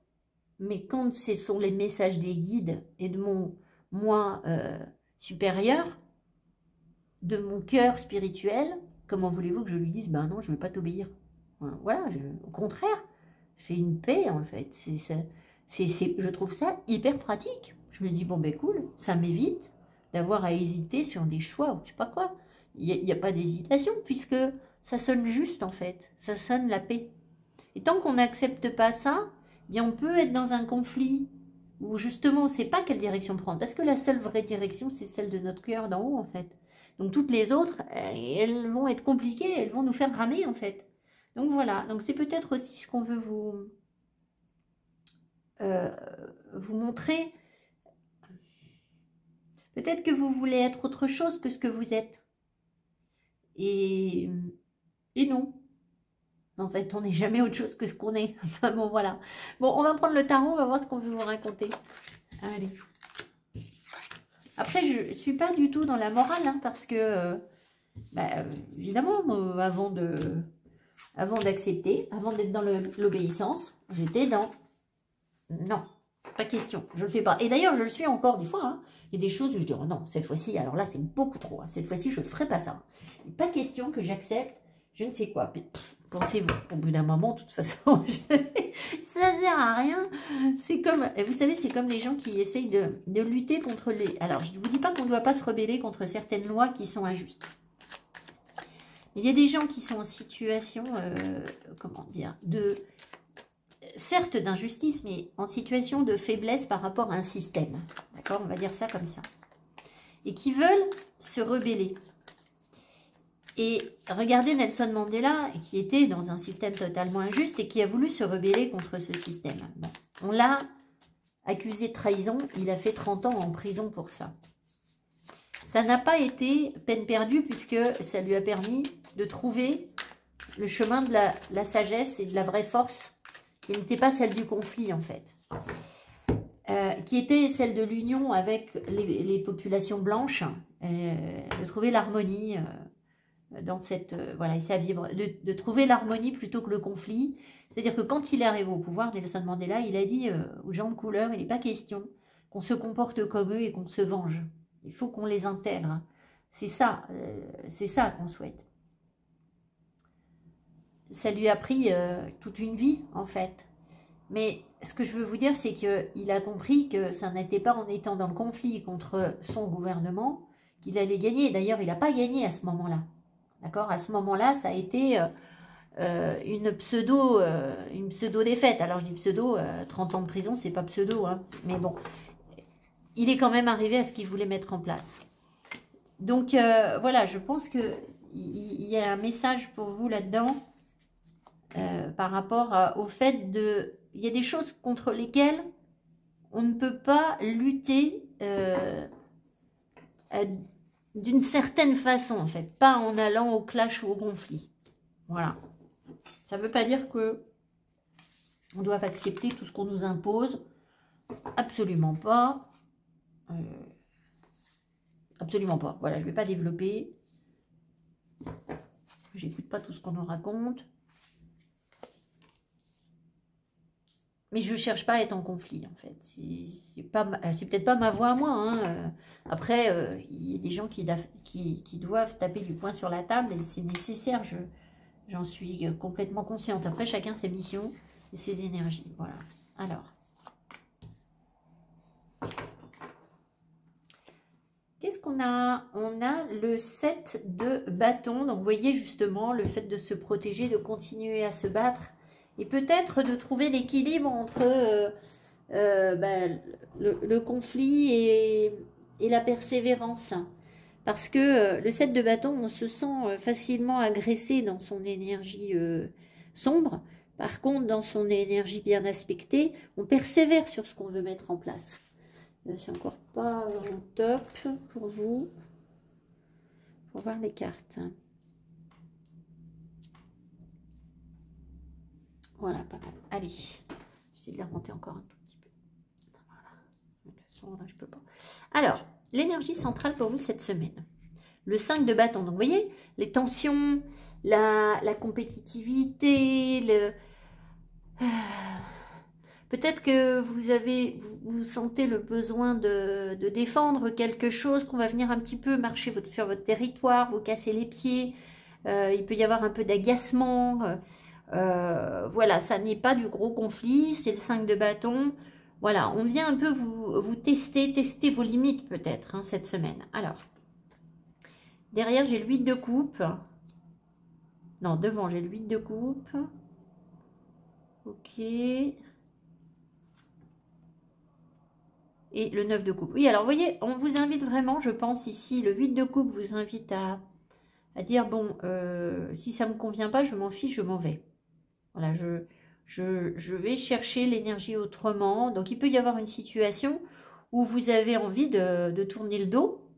A: Mais quand ce sont les messages des guides et de mon moi supérieur, de mon cœur spirituel, comment voulez-vous que je lui dise, ben non, je ne vais pas t'obéir. Voilà, au contraire, c'est une paix, en fait. Je trouve ça hyper pratique. Je me dis, bon, ben cool, ça m'évite d'avoir à hésiter sur des choix ou je sais pas quoi. Il n'y a pas d'hésitation puisque ça sonne juste, en fait. Ça sonne la paix. Et tant qu'on n'accepte pas ça, eh bien on peut être dans un conflit où justement on ne sait pas quelle direction prendre. Parce que la seule vraie direction, c'est celle de notre cœur d'en haut, en fait. Donc toutes les autres, elles vont être compliquées, elles vont nous faire ramer, en fait. Donc voilà, donc c'est peut-être aussi ce qu'on veut vous montrer. Peut-être que vous voulez être autre chose que ce que vous êtes. Et non. En fait, on n'est jamais autre chose que ce qu'on est. Enfin bon, voilà. Bon, on va prendre le tarot, on va voir ce qu'on veut vous raconter. Allez. Après, je ne suis pas du tout dans la morale, hein, parce que, évidemment, avant d'accepter, avant d'être dans l'obéissance, j'étais dans... Non, pas question, je le fais pas. Et d'ailleurs, je le suis encore des fois. Hein. Il y a des choses où je dis, oh non, cette fois-ci, alors là, c'est beaucoup trop. Hein. Cette fois-ci, je ne ferai pas ça. Pas question que j'accepte, je ne sais quoi. Pensez-vous, au bout d'un moment, de toute façon, ça sert à rien. C'est comme, vous savez, c'est comme les gens qui essayent de lutter contre les... Alors, je ne vous dis pas qu'on ne doit pas se rebeller contre certaines lois qui sont injustes. Il y a des gens qui sont en situation, comment dire, certes d'injustice, mais en situation de faiblesse par rapport à un système. D'accord? On va dire ça comme ça. Et qui veulent se rebeller. Et regardez Nelson Mandela, qui était dans un système totalement injuste et qui a voulu se rebeller contre ce système. Bon, on l'a accusé de trahison, il a fait 30 ans en prison pour ça. Ça n'a pas été peine perdue puisque ça lui a permis de trouver le chemin de la sagesse et de la vraie force qui n'était pas celle du conflit en fait, qui était celle de l'union avec les populations blanches, de trouver l'harmonie dans cette... voilà, il s'est vivre, de trouver l'harmonie plutôt que le conflit. C'est-à-dire que quand il est arrivé au pouvoir, Nelson Mandela, il a dit aux gens de couleur, il n'est pas question qu'on se comporte comme eux et qu'on se venge. Il faut qu'on les intègre. C'est ça qu'on souhaite. Ça lui a pris toute une vie, en fait. Mais ce que je veux vous dire, c'est qu'il a compris que ça n'était pas en étant dans le conflit contre son gouvernement qu'il allait gagner. D'ailleurs, il n'a pas gagné à ce moment-là. D'accord? À ce moment-là, ça a été une pseudo-défaite. Alors, je dis pseudo, 30 ans de prison, c'est pas pseudo, hein. Mais bon, il est quand même arrivé à ce qu'il voulait mettre en place. Donc, voilà, je pense qu'il y a un message pour vous là-dedans par rapport au fait de... Il y a des choses contre lesquelles on ne peut pas lutter d'une certaine façon, en fait. Pas en allant au clash ou au conflit. Voilà. Ça ne veut pas dire que on doit accepter tout ce qu'on nous impose. Absolument pas. Absolument pas. Voilà, je ne vais pas développer. J'écoute pas tout ce qu'on nous raconte. Mais je ne cherche pas à être en conflit, en fait. C'est peut-être pas ma voix à moi. Hein. Après, il y a des gens qui doivent taper du poing sur la table et c'est nécessaire. J'en suis complètement consciente. Après, chacun ses missions et ses énergies. Voilà. Alors. Qu'est-ce qu'on a? On a le 7 de bâton. Donc, vous voyez justement le fait de se protéger, de continuer à se battre. Et peut-être de trouver l'équilibre entre le conflit et la persévérance. Parce que le 7 de bâton, on se sent facilement agressé dans son énergie sombre. Par contre, dans son énergie bien aspectée, on persévère sur ce qu'on veut mettre en place. C'est encore pas au top pour vous. Pour voir les cartes. Voilà, pas mal. Allez, j'essaie de les remonter encore un tout petit peu. Voilà. De toute façon, là, je peux pas. Alors, l'énergie centrale pour vous cette semaine. Le 5 de bâton. Donc, vous voyez, les tensions, la compétitivité, peut-être que vous sentez le besoin de défendre quelque chose, qu'on va venir un petit peu marcher sur votre territoire, vous casser les pieds. Il peut y avoir un peu d'agacement. Voilà, ça n'est pas du gros conflit, c'est le 5 de bâton. Voilà, on vient un peu vous tester vos limites peut-être hein, cette semaine. Alors, derrière j'ai le 8 de coupe. Non, devant j'ai le 8 de coupe. Ok. Et le 9 de coupe. Oui, alors vous voyez, on vous invite vraiment, je pense ici, le 8 de coupe vous invite à dire, bon, si ça ne me convient pas, je m'en fiche, je m'en vais. Voilà, je vais chercher l'énergie autrement. Donc, il peut y avoir une situation où vous avez envie de tourner le dos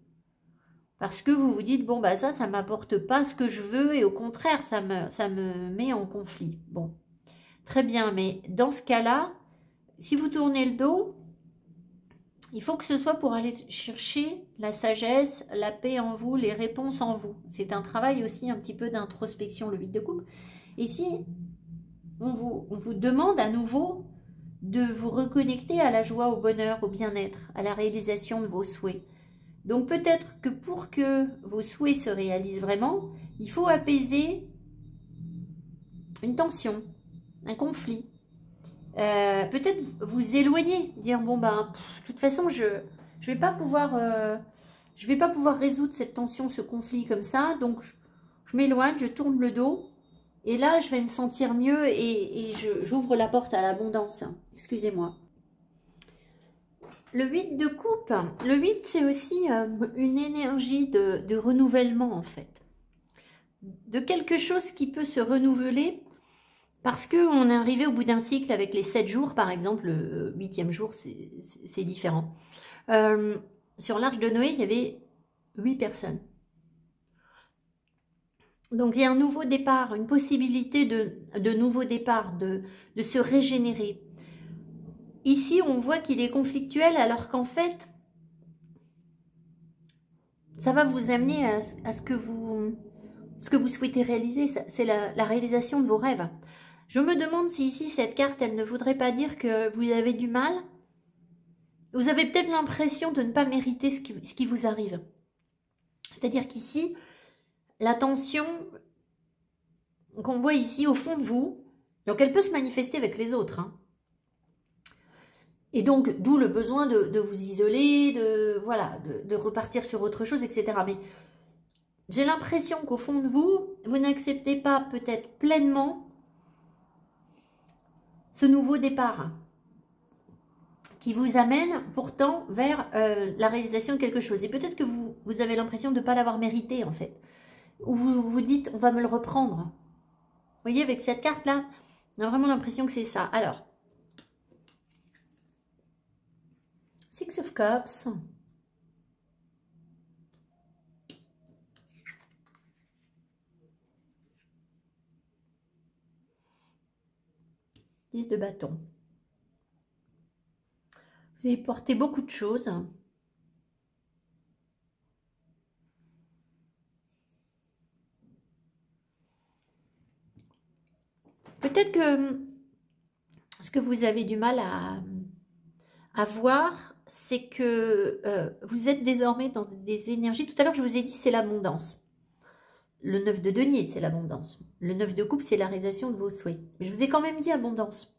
A: parce que vous vous dites, bon, bah ça ne m'apporte pas ce que je veux et au contraire, ça me met en conflit. Bon, très bien, mais dans ce cas-là, si vous tournez le dos, il faut que ce soit pour aller chercher la sagesse, la paix en vous, les réponses en vous. C'est un travail aussi un petit peu d'introspection, le 8 de coupe. Ici, on vous demande à nouveau de vous reconnecter à la joie, au bonheur, au bien-être, à la réalisation de vos souhaits. Donc peut-être que pour que vos souhaits se réalisent vraiment, il faut apaiser une tension, un conflit. Peut-être vous éloigner, dire bon ben, de toute façon je vais pas pouvoir résoudre cette tension, ce conflit comme ça, donc je m'éloigne, je tourne le dos. Et là, je vais me sentir mieux et j'ouvre la porte à l'abondance. Excusez-moi. Le 8 de coupe. Le 8, c'est aussi une énergie de renouvellement, en fait. De quelque chose qui peut se renouveler parce qu'on est arrivé au bout d'un cycle avec les 7 jours, par exemple. Le 8e jour, c'est différent. Sur l'Arche de Noé, il y avait 8 personnes. Donc, il y a un nouveau départ, une possibilité de nouveau départ, de se régénérer. Ici, on voit qu'il est conflictuel alors qu'en fait, ça va vous amener à ce que vous souhaitez réaliser. C'est la réalisation de vos rêves. Je me demande si ici, cette carte, elle ne voudrait pas dire que vous avez du mal. Vous avez peut-être l'impression de ne pas mériter ce qui vous arrive. C'est-à-dire qu'ici, la tension qu'on voit ici au fond de vous, donc elle peut se manifester avec les autres. Hein. Et donc, d'où le besoin de vous isoler, de repartir sur autre chose, etc. Mais j'ai l'impression qu'au fond de vous, vous n'acceptez pas peut-être pleinement ce nouveau départ qui vous amène pourtant vers la réalisation de quelque chose. Et peut-être que vous avez l'impression de ne pas l'avoir mérité en fait. Ou vous vous dites, on va me le reprendre. Vous voyez, avec cette carte-là, on a vraiment l'impression que c'est ça. Alors, Six of Cups. Dix de bâton. Vous avez porté beaucoup de choses. Peut-être que ce que vous avez du mal à voir, c'est que vous êtes désormais dans des énergies. Tout à l'heure, je vous ai dit, c'est l'abondance. Le 9 de denier, c'est l'abondance. Le 9 de coupe, c'est la réalisation de vos souhaits. Mais je vous ai quand même dit abondance.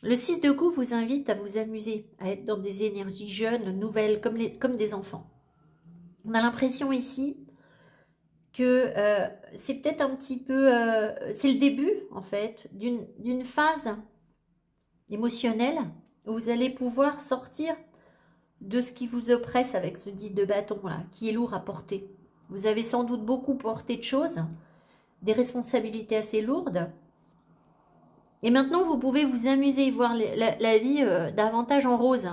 A: Le 6 de coupe vous invite à vous amuser, à être dans des énergies jeunes, nouvelles, comme des enfants. On a l'impression ici que c'est peut-être un petit peu... c'est le début, en fait, d'une phase émotionnelle où vous allez pouvoir sortir de ce qui vous oppresse avec ce 10 de bâton, là, qui est lourd à porter. Vous avez sans doute beaucoup porté de choses, des responsabilités assez lourdes. Et maintenant, vous pouvez vous amuser, voir la vie davantage en rose.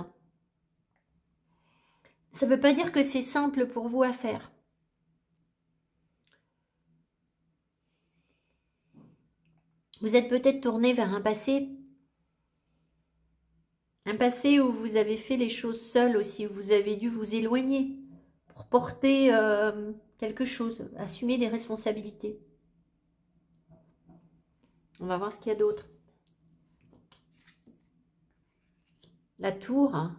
A: Ça ne veut pas dire que c'est simple pour vous à faire. Vous êtes peut-être tourné vers un passé où vous avez fait les choses seul aussi, où vous avez dû vous éloigner pour porter quelque chose, assumer des responsabilités. On va voir ce qu'il y a d'autre. La tour. Hein.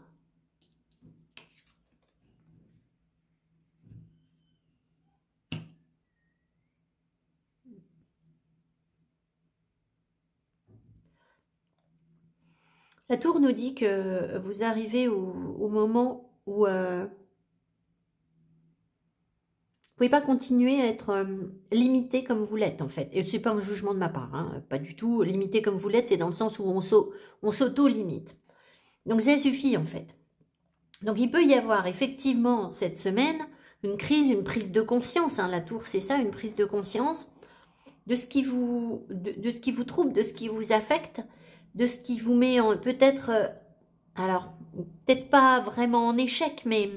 A: La tour nous dit que vous arrivez au moment où vous ne pouvez pas continuer à être limité comme vous l'êtes en fait. Et ce n'est pas un jugement de ma part, hein, pas du tout. Limité comme vous l'êtes, c'est dans le sens où on s'auto-limite. Donc ça suffit en fait. Donc il peut y avoir effectivement cette semaine une crise, une prise de conscience. Hein, la tour, c'est ça, une prise de conscience de ce qui vous, de ce qui vous trouble, de ce qui vous affecte, de ce qui vous met peut-être, alors peut-être pas vraiment en échec, mais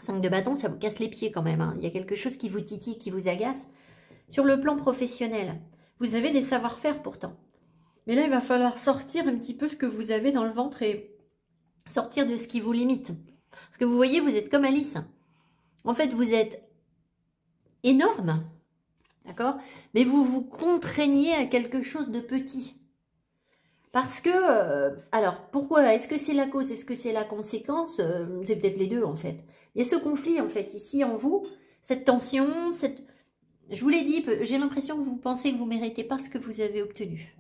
A: 5 de bâton, ça vous casse les pieds quand même. Hein. Il y a quelque chose qui vous titille, qui vous agace. Sur le plan professionnel, vous avez des savoir-faire pourtant. Mais là, il va falloir sortir un petit peu ce que vous avez dans le ventre et sortir de ce qui vous limite. Parce que vous voyez, vous êtes comme Alice. En fait, vous êtes énorme, d'accord? Mais vous vous contraignez à quelque chose de petit. Parce que, alors, pourquoi? Est-ce que c'est la cause? Est-ce que c'est la conséquence? C'est peut-être les deux, en fait. Il y a ce conflit, en fait, ici, en vous. Cette tension, je vous l'ai dit, j'ai l'impression que vous pensez que vous ne méritez pas ce que vous avez obtenu.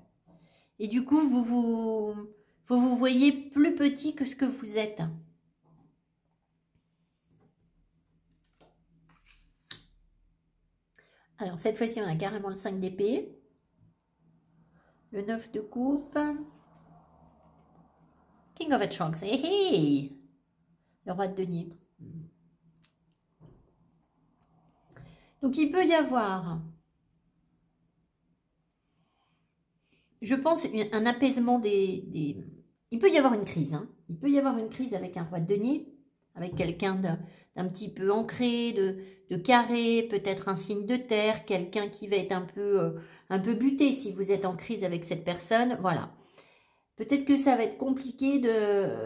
A: Et du coup, vous voyez plus petit que ce que vous êtes. Alors, cette fois-ci, on a carrément le 5 d'épée. Le 9 de coupe. King of Headshots. Hey, hey. Le roi de denier. Donc, il peut y avoir, je pense, un apaisement Il peut y avoir une crise. Hein. Il peut y avoir une crise avec un roi de denier, avec quelqu'un d'un petit peu ancré, de carré, peut-être un signe de terre, quelqu'un qui va être un peu buté si vous êtes en crise avec cette personne, voilà. Peut-être que ça va être compliqué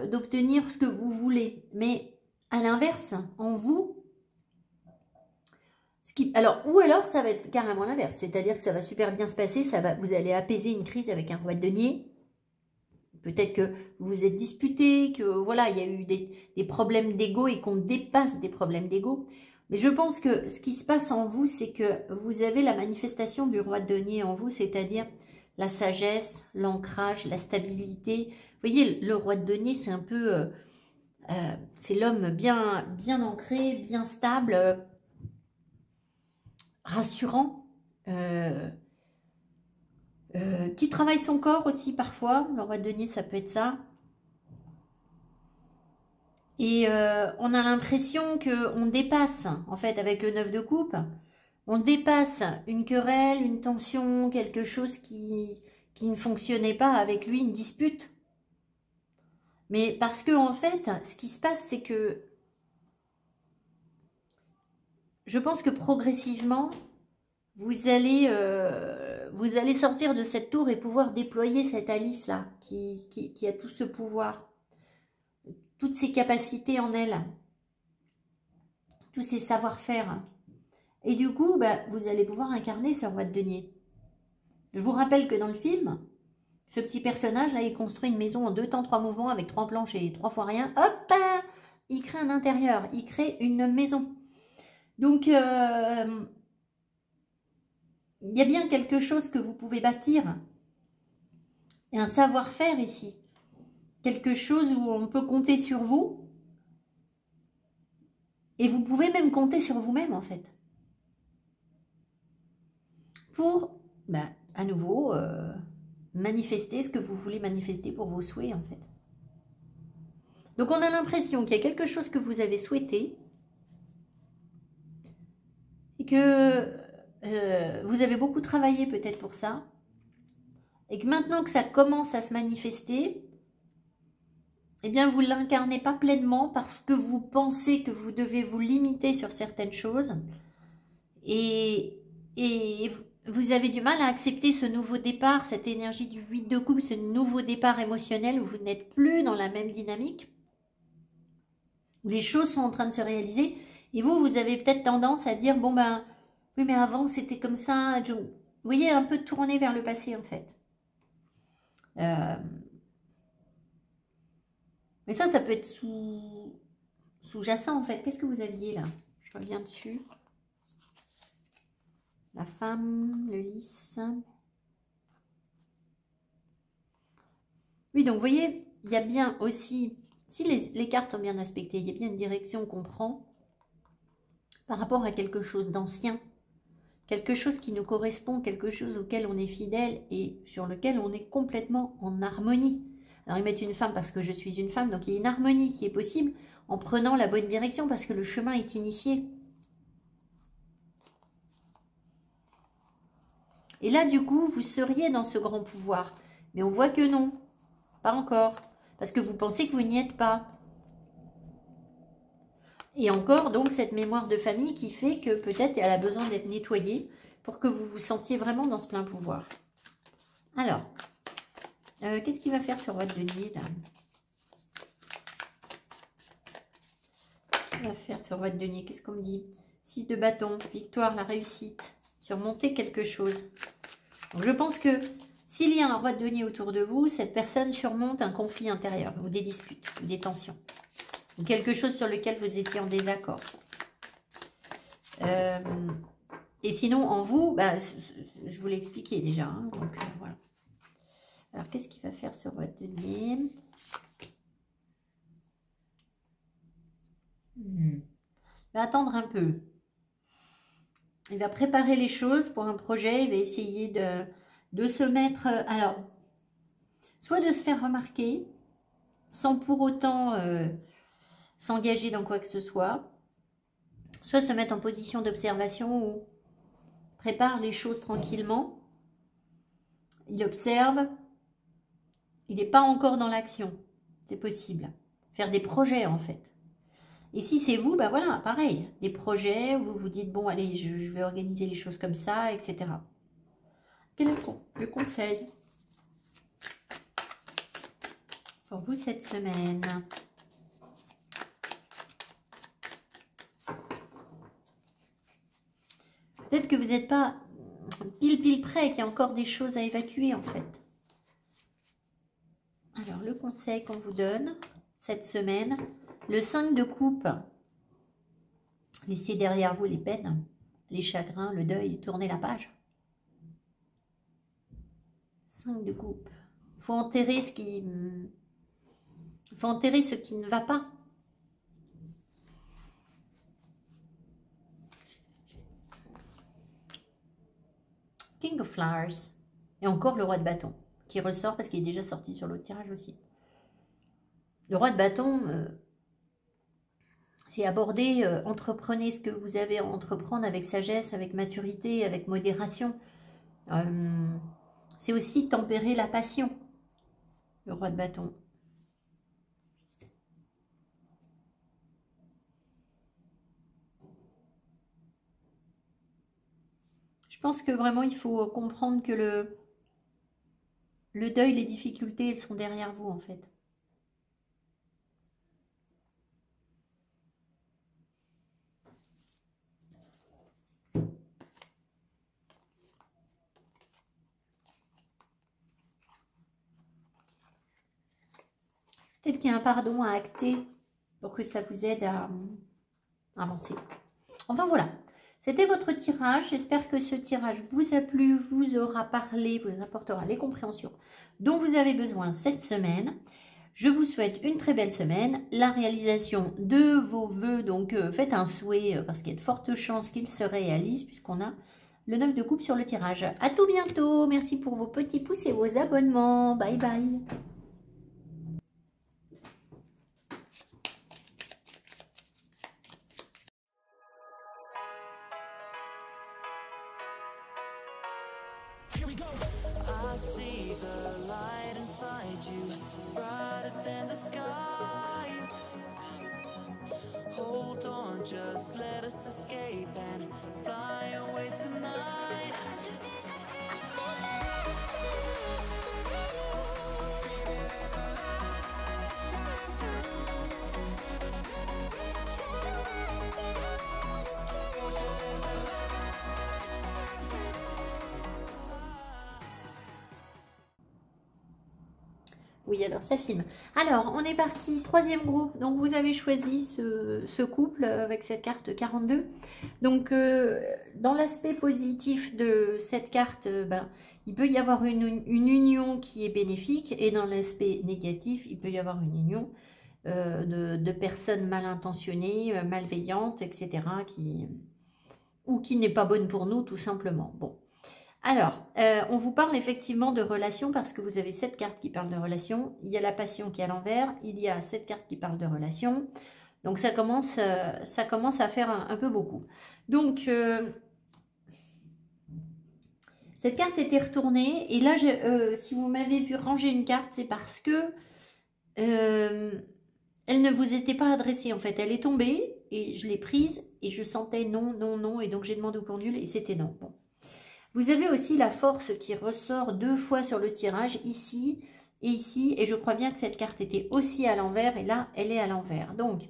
A: d'obtenir ce que vous voulez, mais à l'inverse, en vous, ou alors ça va être carrément l'inverse, c'est-à-dire que ça va super bien se passer, vous allez apaiser une crise avec un roi de denier. Peut-être que vous vous êtes disputé, que voilà, il y a eu des problèmes d'ego et qu'on dépasse des problèmes d'ego. Mais je pense que ce qui se passe en vous, c'est que vous avez la manifestation du roi de denier en vous, c'est-à-dire la sagesse, l'ancrage, la stabilité. Vous voyez, le roi de denier, c'est un peu... c'est l'homme bien ancré, bien stable, rassurant, qui travaille son corps aussi parfois. Le roi de denier, ça peut être ça. Et on a l'impression qu'on dépasse, en fait, avec le 9 de coupe, on dépasse une querelle, une tension, quelque chose qui ne fonctionnait pas avec lui, une dispute. Mais parce que, en fait, ce qui se passe, c'est que je pense que progressivement, vous allez sortir de cette tour et pouvoir déployer cette Alice-là, qui a tout ce pouvoir, toutes ces capacités en elle, tous ces savoir-faire. Et du coup, vous allez pouvoir incarner ce roi de denier. Je vous rappelle que dans le film, ce petit personnage-là, il construit une maison en 2 temps, 3 mouvements, avec 3 planches et 3 fois rien. Hop, il crée un intérieur, il crée une maison. Donc, il y a bien quelque chose que vous pouvez bâtir. Et un savoir-faire ici. Quelque chose où on peut compter sur vous. Et vous pouvez même compter sur vous-même, en fait. Pour, à nouveau, manifester ce que vous voulez manifester pour vos souhaits, en fait. Donc, on a l'impression qu'il y a quelque chose que vous avez souhaité et que vous avez beaucoup travaillé peut-être pour ça et que maintenant que ça commence à se manifester, eh bien, vous ne l'incarnez pas pleinement parce que vous pensez que vous devez vous limiter sur certaines choses et vous avez du mal à accepter ce nouveau départ, cette énergie du 8 de coupe, ce nouveau départ émotionnel où vous n'êtes plus dans la même dynamique, où les choses sont en train de se réaliser. Et vous avez peut-être tendance à dire, bon oui, mais avant c'était comme ça. Vous voyez, un peu tourner vers le passé en fait. Mais ça peut être sous-jacent en fait. Qu'est-ce que vous aviez là? Je reviens dessus. La femme, le lys. Oui, donc vous voyez, il y a bien aussi, si les cartes sont bien aspectées, il y a bien une direction qu'on prend par rapport à quelque chose d'ancien, quelque chose qui nous correspond, quelque chose auquel on est fidèle et sur lequel on est complètement en harmonie. Alors ils mettent une femme parce que je suis une femme, donc il y a une harmonie qui est possible en prenant la bonne direction parce que le chemin est initié. Et là, du coup, vous seriez dans ce grand pouvoir. Mais on voit que non, pas encore, parce que vous pensez que vous n'y êtes pas. Et encore, donc, cette mémoire de famille qui fait que peut-être elle a besoin d'être nettoyée pour que vous vous sentiez vraiment dans ce plein pouvoir. Alors, qu'est-ce qu'il va faire ce roi de denier, là? Qu'est-ce qu'il va faire ce roi de denier? Qu'est-ce qu'on me dit? 6 de bâton, victoire, la réussite, surmonter quelque chose. Donc, je pense que s'il y a un roi de denier autour de vous, cette personne surmonte un conflit intérieur, ou des disputes, ou des tensions. Ou quelque chose sur lequel vous étiez en désaccord. Et sinon, en vous, je vous l'ai expliqué déjà. Hein, donc, voilà. Alors, qu'est-ce qu'il va faire ce roi de denier? Il va attendre un peu. Il va préparer les choses pour un projet. Il va essayer de se mettre... alors, soit de se faire remarquer, sans pour autant... s'engager dans quoi que ce soit, soit se mettre en position d'observation ou prépare les choses tranquillement, il observe, il n'est pas encore dans l'action, c'est possible, faire des projets en fait, Et si c'est vous, ben voilà, pareil, des projets où vous vous dites, bon, allez, je vais organiser les choses comme ça, etc. Quel est le conseil pour vous cette semaine? Peut-être que vous n'êtes pas pile près, qu'il y a encore des choses à évacuer en fait. Alors, le conseil qu'on vous donne cette semaine, le 5 de coupe. Laissez derrière vous les peines, les chagrins, le deuil, tournez la page. 5 de coupe. Il faut enterrer ce qui... Il faut enterrer ce qui ne va pas. King of Flowers. Et encore le roi de bâton, qui ressort parce qu'il est déjà sorti sur l'autre tirage aussi. Le roi de bâton, c'est aborder, entreprenez ce que vous avez à entreprendre avec sagesse, avec maturité, avec modération. C'est aussi tempérer la passion, le roi de bâton. Je pense que vraiment, il faut comprendre que le deuil, les difficultés, elles sont derrière vous, en fait. Peut-être qu'il y a un pardon à acter pour que ça vous aide à avancer. Enfin, voilà. C'était votre tirage. J'espère que ce tirage vous a plu, vous aura parlé, vous apportera les compréhensions dont vous avez besoin cette semaine. Je vous souhaite une très belle semaine, la réalisation de vos vœux. Donc, faites un souhait parce qu'il y a de fortes chances qu'ils se réalisent puisqu'on a le 9 de coupe sur le tirage. À tout bientôt. Merci pour vos petits pouces et vos abonnements. Bye bye.
B: I see the light inside you, brighter than the skies. Hold on, just let us escape and fly away tonight.
A: Oui, alors ça filme. Alors, on est parti, troisième groupe. Donc, vous avez choisi ce couple avec cette carte 42. Donc, dans l'aspect positif de cette carte, il peut y avoir une union qui est bénéfique. Et dans l'aspect négatif, il peut y avoir une union de personnes mal intentionnées, malveillantes, etc. ou qui n'est pas bonne pour nous, tout simplement. Bon. Alors, on vous parle effectivement de relations parce que vous avez cette carte qui parle de relations. Il y a la passion qui est à l'envers. Il y a cette carte qui parle de relations. Donc, ça commence à faire un peu beaucoup. Donc, cette carte était retournée. Et là, si vous m'avez vu ranger une carte, c'est parce que elle ne vous était pas adressée. En fait, elle est tombée et je l'ai prise et je sentais non, non, non. Et donc, j'ai demandé au pendule et c'était non. Bon. Vous avez aussi la force qui ressort 2 fois sur le tirage, ici et ici. Et je crois bien que cette carte était aussi à l'envers. Et là, elle est à l'envers. Donc,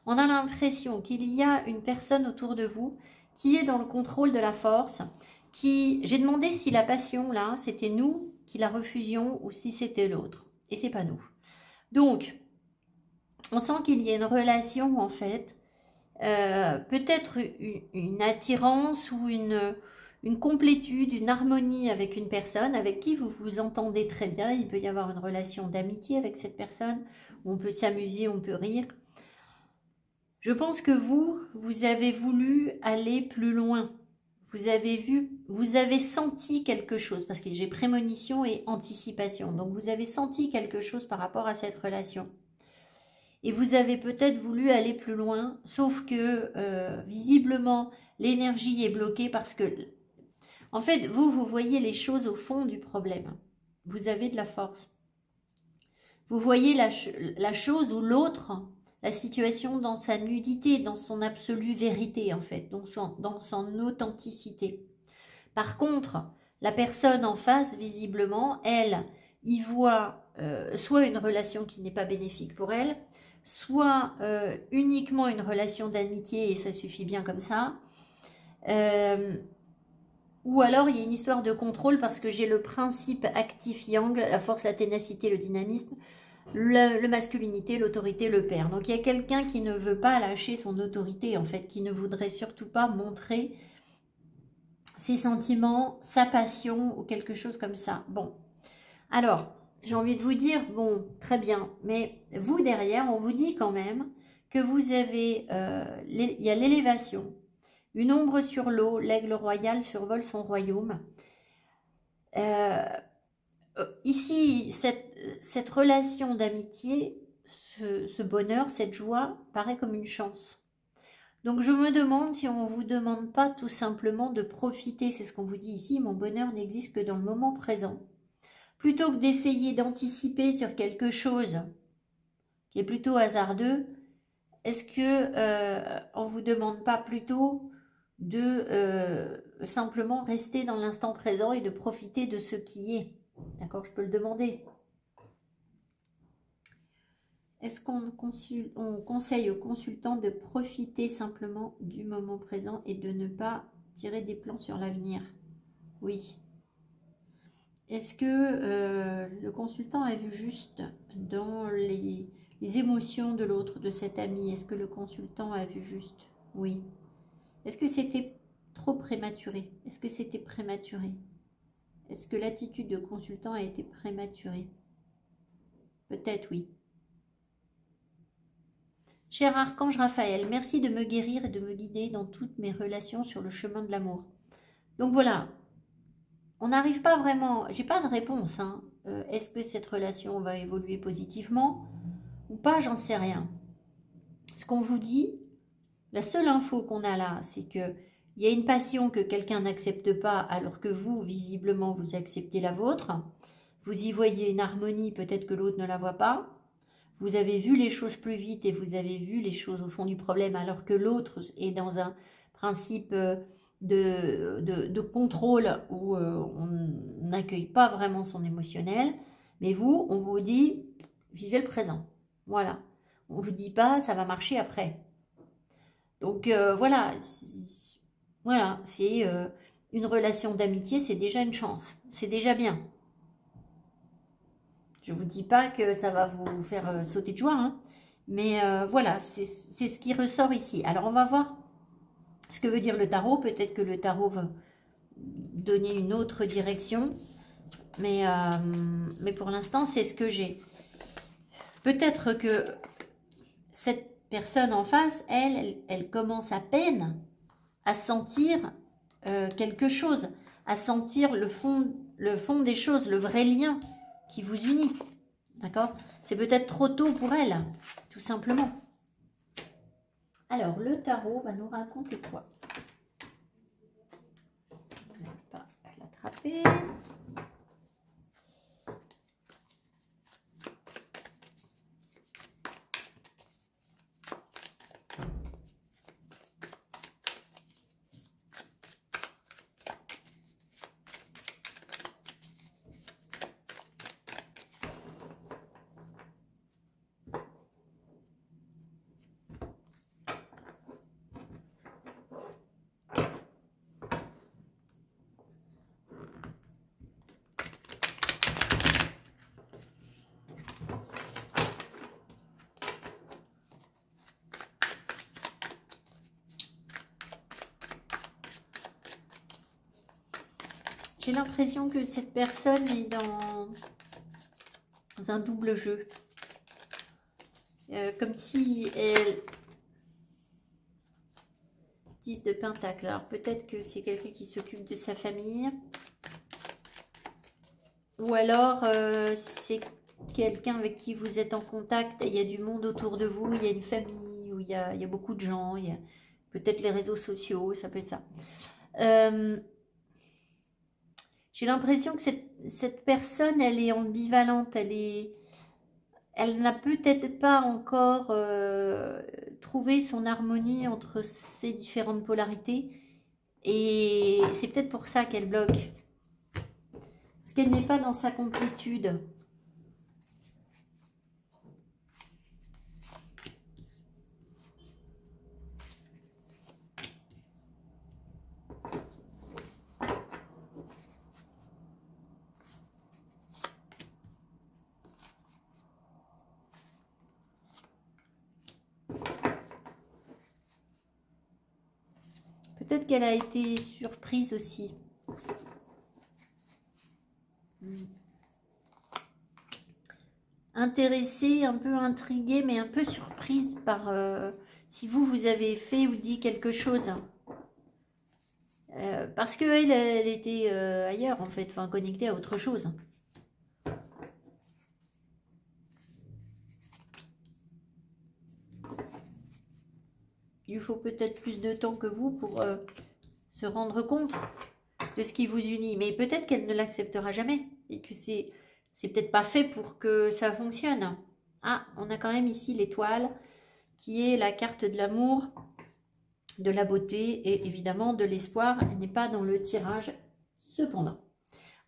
A: on a l'impression qu'il y a une personne autour de vous qui est dans le contrôle de la force. J'ai demandé si la passion, là, c'était nous qui la refusions ou si c'était l'autre. Et c'est pas nous. Donc, on sent qu'il y a une relation, en fait. Peut-être une attirance ou une complétude, une harmonie avec une personne avec qui vous vous entendez très bien. Il peut y avoir une relation d'amitié avec cette personne, où on peut s'amuser, on peut rire. Je pense que vous avez voulu aller plus loin. Vous avez senti quelque chose, parce que j'ai prémonition et anticipation. Donc, vous avez senti quelque chose par rapport à cette relation. Et vous avez peut-être voulu aller plus loin, sauf que, visiblement, l'énergie est bloquée parce que... En fait, vous voyez les choses au fond du problème. Vous avez de la force. Vous voyez la chose où l'autre, la situation dans sa nudité, dans son absolue vérité en fait, donc dans son authenticité. Par contre, la personne en face, visiblement, elle, y voit soit une relation qui n'est pas bénéfique pour elle, soit uniquement une relation d'amitié et ça suffit bien comme ça, ou alors il y a une histoire de contrôle parce que j'ai le principe actif yang, la force, la ténacité, le dynamisme, le masculinité, l'autorité, le père. Donc il y a quelqu'un qui ne veut pas lâcher son autorité en fait, qui ne voudrait surtout pas montrer ses sentiments, sa passion ou quelque chose comme ça. Bon, alors j'ai envie de vous dire, bon, très bien, mais vous derrière, on vous dit quand même que vous avez, il y a l'élévation, une ombre sur l'eau, l'aigle royal survole son royaume. Ici, cette relation d'amitié, ce bonheur, cette joie, paraît comme une chance. Donc je me demande si on ne vous demande pas tout simplement de profiter, c'est ce qu'on vous dit ici, mon bonheur n'existe que dans le moment présent. Plutôt que d'essayer d'anticiper sur quelque chose qui est plutôt hasardeux, est-ce que on ne vous demande pas plutôt de simplement rester dans l'instant présent et de profiter de ce qui est? D'accord, je peux le demander. Est-ce qu'on conseille aux consultants de profiter simplement du moment présent et de ne pas tirer des plans sur l'avenir? Oui. Est-ce que le consultant a vu juste dans les émotions de l'autre, de cet ami? Est-ce que le consultant a vu juste? Oui. Est-ce que c'était trop prématuré? Est-ce que c'était prématuré? Est-ce que l'attitude de consultant a été prématurée? Peut-être oui. Cher Archange Raphaël, merci de me guérir et de me guider dans toutes mes relations sur le chemin de l'amour. Donc voilà, on n'arrive pas vraiment, j'ai pas de réponse. Hein. Est-ce que cette relation va évoluer positivement ou pas? J'en sais rien. Ce qu'on vous dit, la seule info qu'on a là, c'est qu'il y a une passion que quelqu'un n'accepte pas alors que vous, visiblement, vous acceptez la vôtre. Vous y voyez une harmonie, peut-être que l'autre ne la voit pas. Vous avez vu les choses plus vite et vous avez vu les choses au fond du problème alors que l'autre est dans un principe de contrôle où on n'accueille pas vraiment son émotionnel. Mais vous, on vous dit, vivez le présent. Voilà. On ne vous dit pas, ça va marcher après. Donc voilà, c'est une relation d'amitié, c'est déjà une chance. C'est déjà bien. Je ne vous dis pas que ça va vous faire sauter de joie, hein, mais voilà, c'est ce qui ressort ici. Alors, on va voir ce que veut dire le tarot. Peut-être que le tarot va donner une autre direction, mais pour l'instant, c'est ce que j'ai. Peut-être que cette personne en face, elle commence à peine à sentir quelque chose, à sentir le fond des choses, le vrai lien qui vous unit, d'accord? C'est peut-être trop tôt pour elle, tout simplement. Alors, le tarot va nous raconter quoi? Je ne vais pas l'attraper. J'ai l'impression que cette personne est dans un double jeu. Comme si elle... 10 de pentacle. Alors peut-être que c'est quelqu'un qui s'occupe de sa famille. Ou alors c'est quelqu'un avec qui vous êtes en contact et il y a du monde autour de vous. Il y a une famille où il y a beaucoup de gens. Il y a peut-être les réseaux sociaux, ça peut être ça. J'ai l'impression que cette personne, elle est ambivalente, elle est elle n'a peut-être pas encore trouvé son harmonie entre ces différentes polarités. Et c'est peut-être pour ça qu'elle bloque. Parce qu'elle n'est pas dans sa complétude. Peut-être qu'elle a été surprise aussi. Intéressée, un peu intriguée, mais un peu surprise par si vous avez fait ou dit quelque chose. Parce qu'elle, elle était ailleurs, en fait, enfin connectée à autre chose. Il faut peut-être plus de temps que vous pour se rendre compte de ce qui vous unit. Mais peut-être qu'elle ne l'acceptera jamais et que c'est peut-être pas fait pour que ça fonctionne. Ah, on a quand même ici l'étoile qui est la carte de l'amour, de la beauté et évidemment de l'espoir. Elle n'est pas dans le tirage cependant.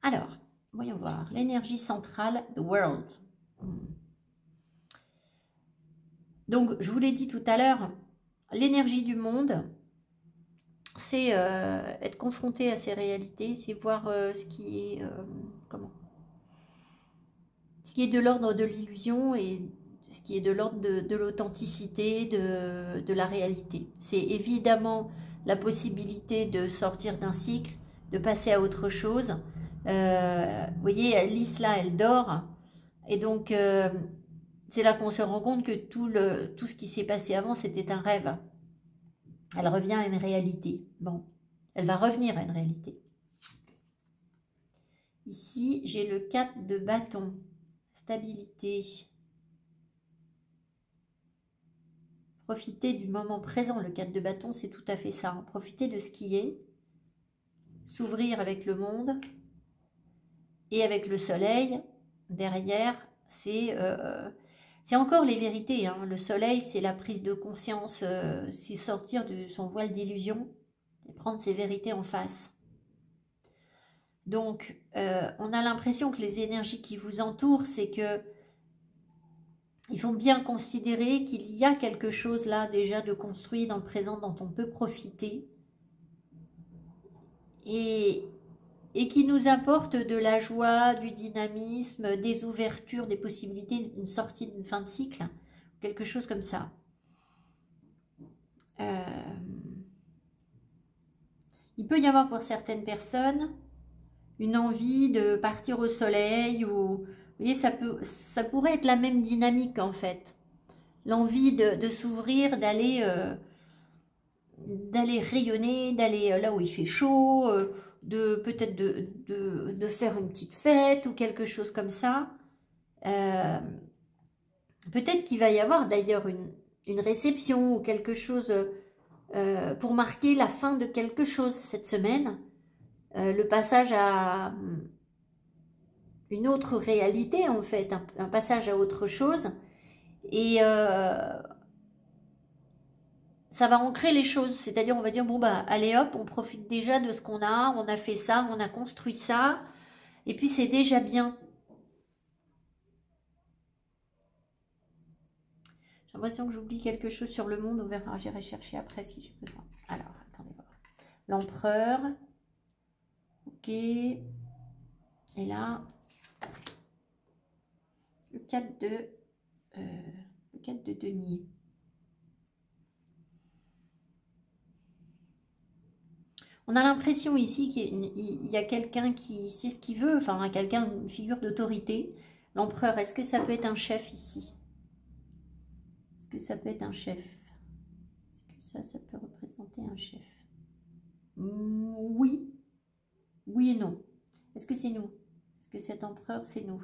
A: Alors, voyons voir. L'énergie centrale, the world. Donc, je vous l'ai dit tout à l'heure, l'énergie du monde, c'est être confronté à ces réalités, c'est voir ce qui est ce qui est de l'ordre de l'illusion et ce qui est de l'ordre de l'authenticité, de la réalité. C'est évidemment la possibilité de sortir d'un cycle, de passer à autre chose. Vous voyez, Alice là, elle dort, et donc c'est là qu'on se rend compte que tout ce qui s'est passé avant, c'était un rêve. Elle revient à une réalité. Bon, elle va revenir à une réalité. Ici, j'ai le 4 de bâton. Stabilité. Profiter du moment présent. Le 4 de bâton, c'est tout à fait ça. Hein. Profiter de ce qui est. S'ouvrir avec le monde. Et avec le soleil, derrière, c'est encore les vérités. Hein. Le soleil, c'est la prise de conscience. C'est sortir de son voile d'illusion. Et prendre ses vérités en face. Donc, on a l'impression que les énergies qui vous entourent, c'est que il faut bien considérer qu'il y a quelque chose là déjà de construit dans le présent dont on peut profiter et qui nous apporte de la joie, du dynamisme, des ouvertures, des possibilités, une sortie d'une fin de cycle, quelque chose comme ça. Il peut y avoir pour certaines personnes une envie de partir au soleil ou... Vous voyez, ça pourrait être la même dynamique en fait. L'envie de s'ouvrir, d'aller rayonner, d'aller là où il fait chaud, peut-être de faire une petite fête ou quelque chose comme ça. Peut-être qu'il va y avoir d'ailleurs une réception ou quelque chose pour marquer la fin de quelque chose cette semaine. Le passage à une autre réalité en fait, un passage à autre chose. Et ça va ancrer les choses, c'est-à-dire on va dire, bon bah allez hop, on profite déjà de ce qu'on a, on a fait ça, on a construit ça, et puis c'est déjà bien. J'ai l'impression que j'oublie quelque chose sur le monde, on verra, j'irai chercher après si j'ai besoin. Alors, attendez voir. L'empereur, ok, et là, le 4 de denier. On a l'impression ici qu'il y a quelqu'un qui sait ce qu'il veut, enfin quelqu'un, une figure d'autorité. L'empereur, est-ce que ça peut être un chef ici? Est-ce que ça peut être un chef? Est-ce que ça peut représenter un chef? Oui. Oui et non. Est-ce que c'est nous? Est-ce que cet empereur, c'est nous?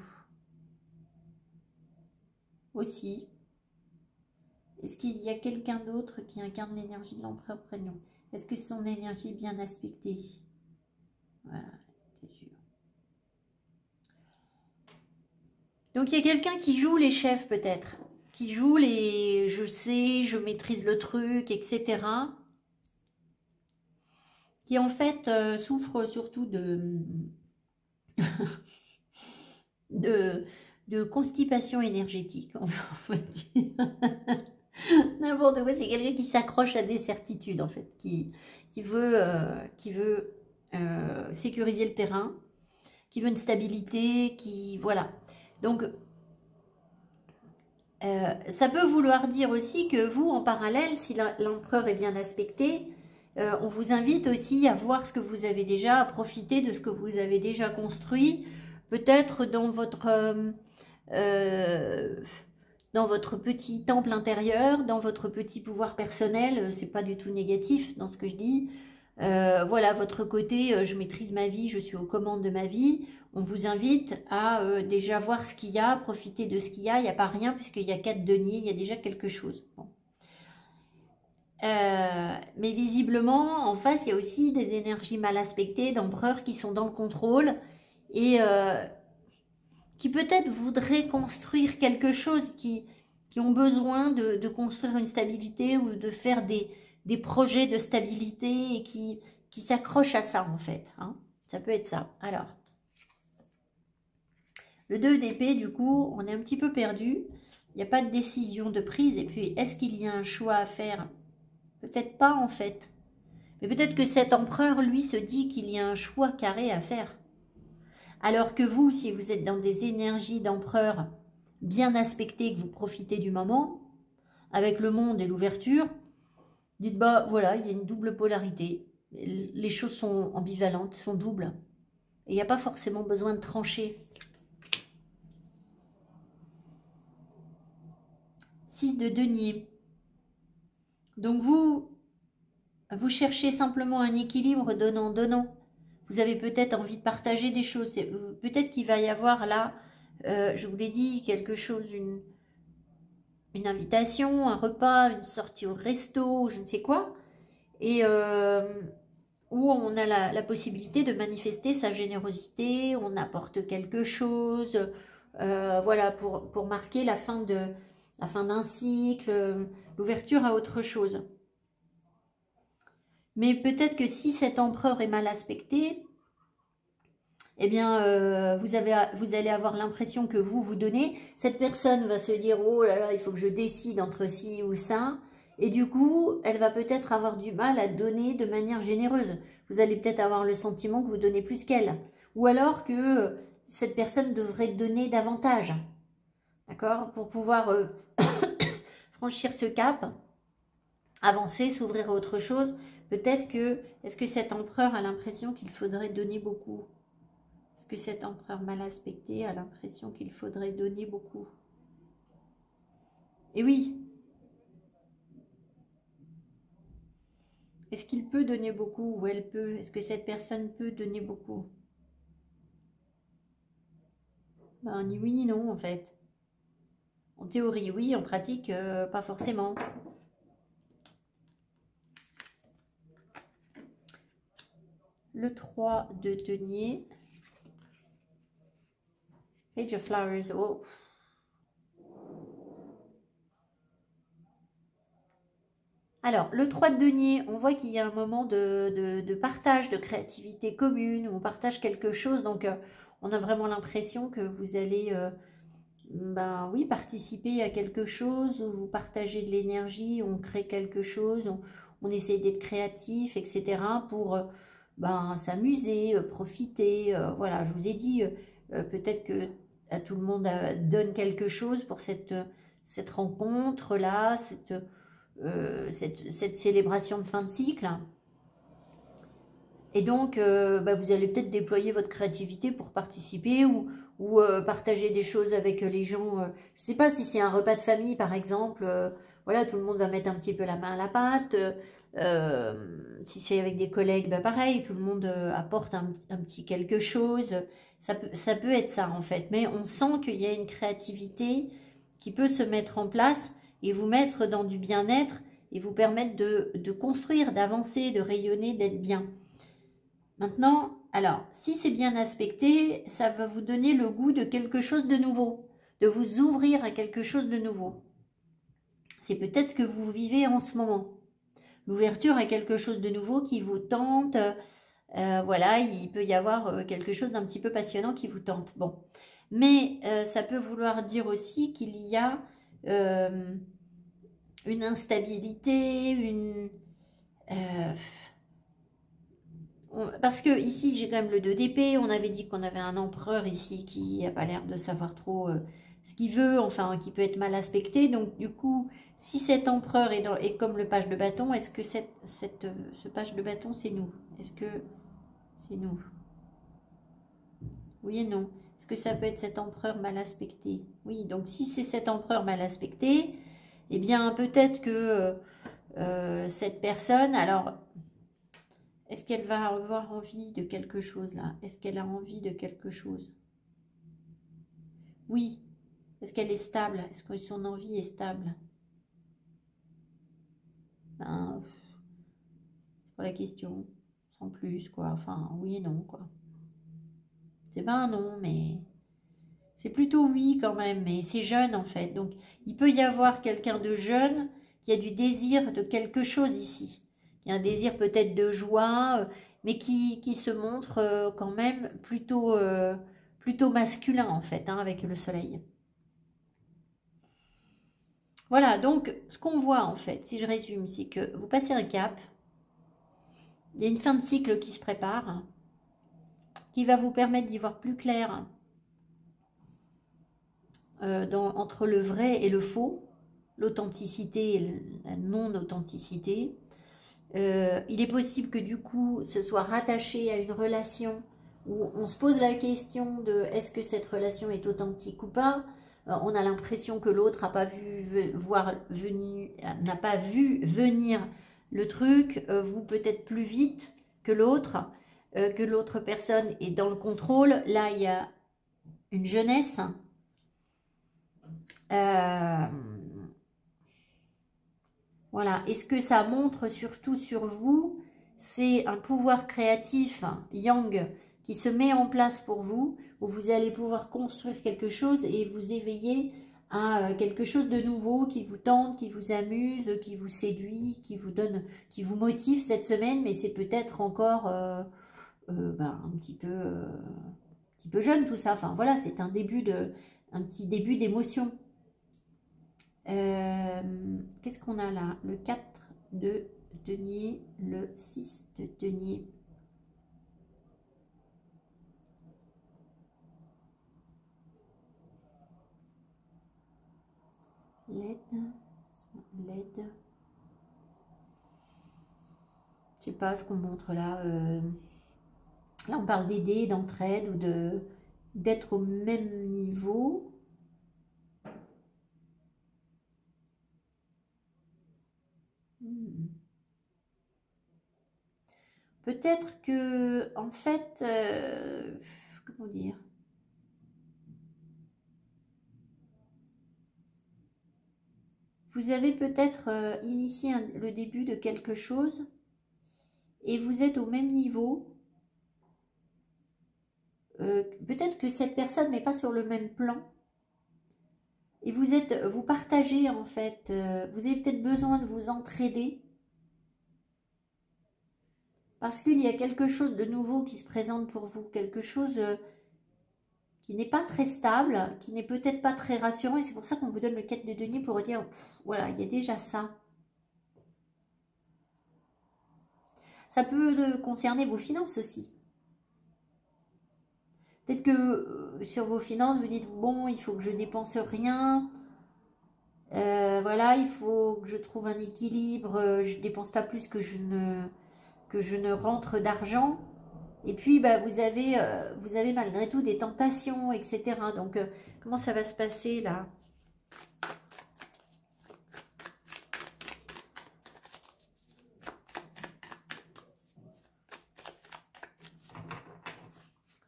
A: Aussi. Est-ce qu'il y a quelqu'un d'autre qui incarne l'énergie de l'empereur près de nous? Est-ce que son énergie est bien aspectée? Voilà, c'est sûr. Donc il y a quelqu'un qui joue les chefs peut-être, qui joue les je sais, je maîtrise le truc, etc. Qui en fait souffre surtout de, de constipation énergétique, on va dire. N'importe quoi, c'est quelqu'un qui s'accroche à des certitudes en fait, qui veut sécuriser le terrain, qui veut une stabilité, qui voilà. Donc ça peut vouloir dire aussi que vous, en parallèle, si l'empereur est bien aspecté, on vous invite aussi à voir ce que vous avez déjà, à profiter de ce que vous avez déjà construit, peut-être dans votre petit temple intérieur, dans votre petit pouvoir personnel, c'est pas du tout négatif dans ce que je dis. Voilà, votre côté, je maîtrise ma vie, je suis aux commandes de ma vie. On vous invite à déjà voir ce qu'il y a, profiter de ce qu'il y a. Il n'y a pas rien puisqu'il y a 4 deniers, il y a déjà quelque chose. Bon. Mais visiblement, en face, il y a aussi des énergies mal aspectées d'empereurs qui sont dans le contrôle et qui peut-être voudraient construire quelque chose, qui ont besoin de construire une stabilité ou de faire des projets de stabilité et qui s'accrochent à ça en fait. Hein. Ça peut être ça. Alors, le 2 d'épée, du coup, on est un petit peu perdu. Il n'y a pas de décision de prise. Et puis, est-ce qu'il y a un choix à faire? Peut-être pas en fait. Mais peut-être que cet empereur, lui, se dit qu'il y a un choix carré à faire. Alors que vous, si vous êtes dans des énergies d'empereur bien aspectées, que vous profitez du moment, avec le monde et l'ouverture, dites, bah voilà, il y a une double polarité. Les choses sont ambivalentes, sont doubles. Et il n'y a pas forcément besoin de trancher. 6 de denier. Donc vous cherchez simplement un équilibre donnant-donnant. Vous avez peut-être envie de partager des choses. Peut-être qu'il va y avoir là, je vous l'ai dit, quelque chose, une invitation, un repas, une sortie au resto, je ne sais quoi. Et où on a la possibilité de manifester sa générosité, on apporte quelque chose, voilà, pour marquer la fin d'un cycle, l'ouverture à autre chose. Mais peut-être que si cet empereur est mal aspecté, eh bien, vous allez avoir l'impression que vous donnez. Cette personne va se dire, oh là là, il faut que je décide entre ci ou ça. Et du coup, elle va peut-être avoir du mal à donner de manière généreuse. Vous allez peut-être avoir le sentiment que vous donnez plus qu'elle. Ou alors que cette personne devrait donner davantage. D'accord? Pour pouvoir franchir ce cap, avancer, s'ouvrir à autre chose. Peut-être que, est-ce que cet empereur a l'impression qu'il faudrait donner beaucoup? Est-ce que cet empereur mal aspecté a l'impression qu'il faudrait donner beaucoup? Et oui. Est-ce qu'il peut donner beaucoup ou elle peut? Est-ce que cette personne peut donner beaucoup? Ben, ni oui ni non en fait. En théorie oui, en pratique pas forcément. Le 3 de denier. Page of Flowers. Oh. Alors, le 3 de denier, on voit qu'il y a un moment de partage, de créativité commune, où on partage quelque chose. Donc, on a vraiment l'impression que vous allez, ben oui, participer à quelque chose, où vous partagez de l'énergie, on crée quelque chose, on essaie d'être créatif, etc. pour ben, s'amuser, profiter. Voilà, je vous ai dit, peut-être que à tout le monde donne quelque chose pour cette rencontre-là, cette célébration de fin de cycle. Et donc, bah, vous allez peut-être déployer votre créativité pour participer ou partager des choses avec les gens. Je ne sais pas si c'est un repas de famille, par exemple. Voilà, tout le monde va mettre un petit peu la main à la pâte. Si c'est avec des collègues, bah, pareil, tout le monde apporte un petit quelque chose. Ça peut être ça, en fait. Mais on sent qu'il y a une créativité qui peut se mettre en place et vous mettre dans du bien-être et vous permettre de construire, d'avancer, de rayonner, d'être bien. Maintenant, alors, si c'est bien aspecté, ça va vous donner le goût de quelque chose de nouveau, de vous ouvrir à quelque chose de nouveau. C'est peut-être ce que vous vivez en ce moment. L'ouverture à quelque chose de nouveau qui vous tente. Voilà, il peut y avoir quelque chose d'un petit peu passionnant qui vous tente. Bon, mais ça peut vouloir dire aussi qu'il y a une instabilité, parce que ici j'ai quand même le 2 d'épée. On avait dit qu'on avait un empereur ici qui n'a pas l'air de savoir trop ce qu'il veut, enfin qui peut être mal aspecté. Donc du coup, si cet empereur est comme le page de bâton, est-ce que ce page de bâton c'est nous? Est-ce que c'est nous? Oui et non. Est-ce que ça peut être cet empereur mal aspecté? Oui, donc si c'est cet empereur mal aspecté, eh bien peut-être que cette personne, alors, est-ce qu'elle va avoir envie de quelque chose là? Est-ce qu'elle a envie de quelque chose? Oui. Est-ce qu'elle est stable? Est-ce que son envie est stable? Ben, c'est pas la question. Sans plus, quoi. Enfin, oui et non, quoi. C'est pas un non, mais c'est plutôt oui quand même. Mais c'est jeune en fait. Donc, il peut y avoir quelqu'un de jeune qui a du désir de quelque chose ici. Il y a un désir peut-être de joie, mais qui se montre quand même plutôt masculin en fait, hein, avec le soleil. Voilà, donc ce qu'on voit en fait, si je résume, c'est que vous passez un cap, il y a une fin de cycle qui se prépare, qui va vous permettre d'y voir plus clair entre le vrai et le faux, l'authenticité et la non-authenticité. Il est possible que du coup, ce soit rattaché à une relation où on se pose la question de est-ce que cette relation est authentique ou pas. On a l'impression que l'autre n'a pas vu venir le truc, vous peut-être plus vite que l'autre personne est dans le contrôle. Là, il y a une jeunesse. Voilà. Et ce que ça montre surtout sur vous, c'est un pouvoir créatif, yang, qui se met en place pour vous, où vous allez pouvoir construire quelque chose et vous éveiller à quelque chose de nouveau qui vous tente, qui vous amuse, qui vous séduit, qui vous motive cette semaine, mais c'est peut-être encore un petit peu jeune tout ça. Enfin voilà, c'est un petit début d'émotion. Qu'est-ce qu'on a là? Le 4 de denier, le 6 de denier. L'aide. Je sais pas ce qu'on montre là. Là, on parle d'aider, d'entraide ou d'être au même niveau. Peut-être que, en fait, comment dire? Vous avez peut-être initié le début de quelque chose et vous êtes au même niveau. Peut-être que cette personne n'est pas sur le même plan. Et vous partagez en fait, vous avez peut-être besoin de vous entraider. Parce qu'il y a quelque chose de nouveau qui se présente pour vous, quelque chose qui n'est pas très stable, qui n'est peut-être pas très rassurant. Et c'est pour ça qu'on vous donne le 4 de denier pour dire, voilà, il y a déjà ça. Ça peut concerner vos finances aussi. Peut-être que sur vos finances, vous dites, bon, il faut que je dépense rien. Voilà, il faut que je trouve un équilibre. Je ne dépense pas plus que je ne rentre d'argent. Et puis, bah, vous avez malgré tout des tentations, etc. Donc, comment ça va se passer là?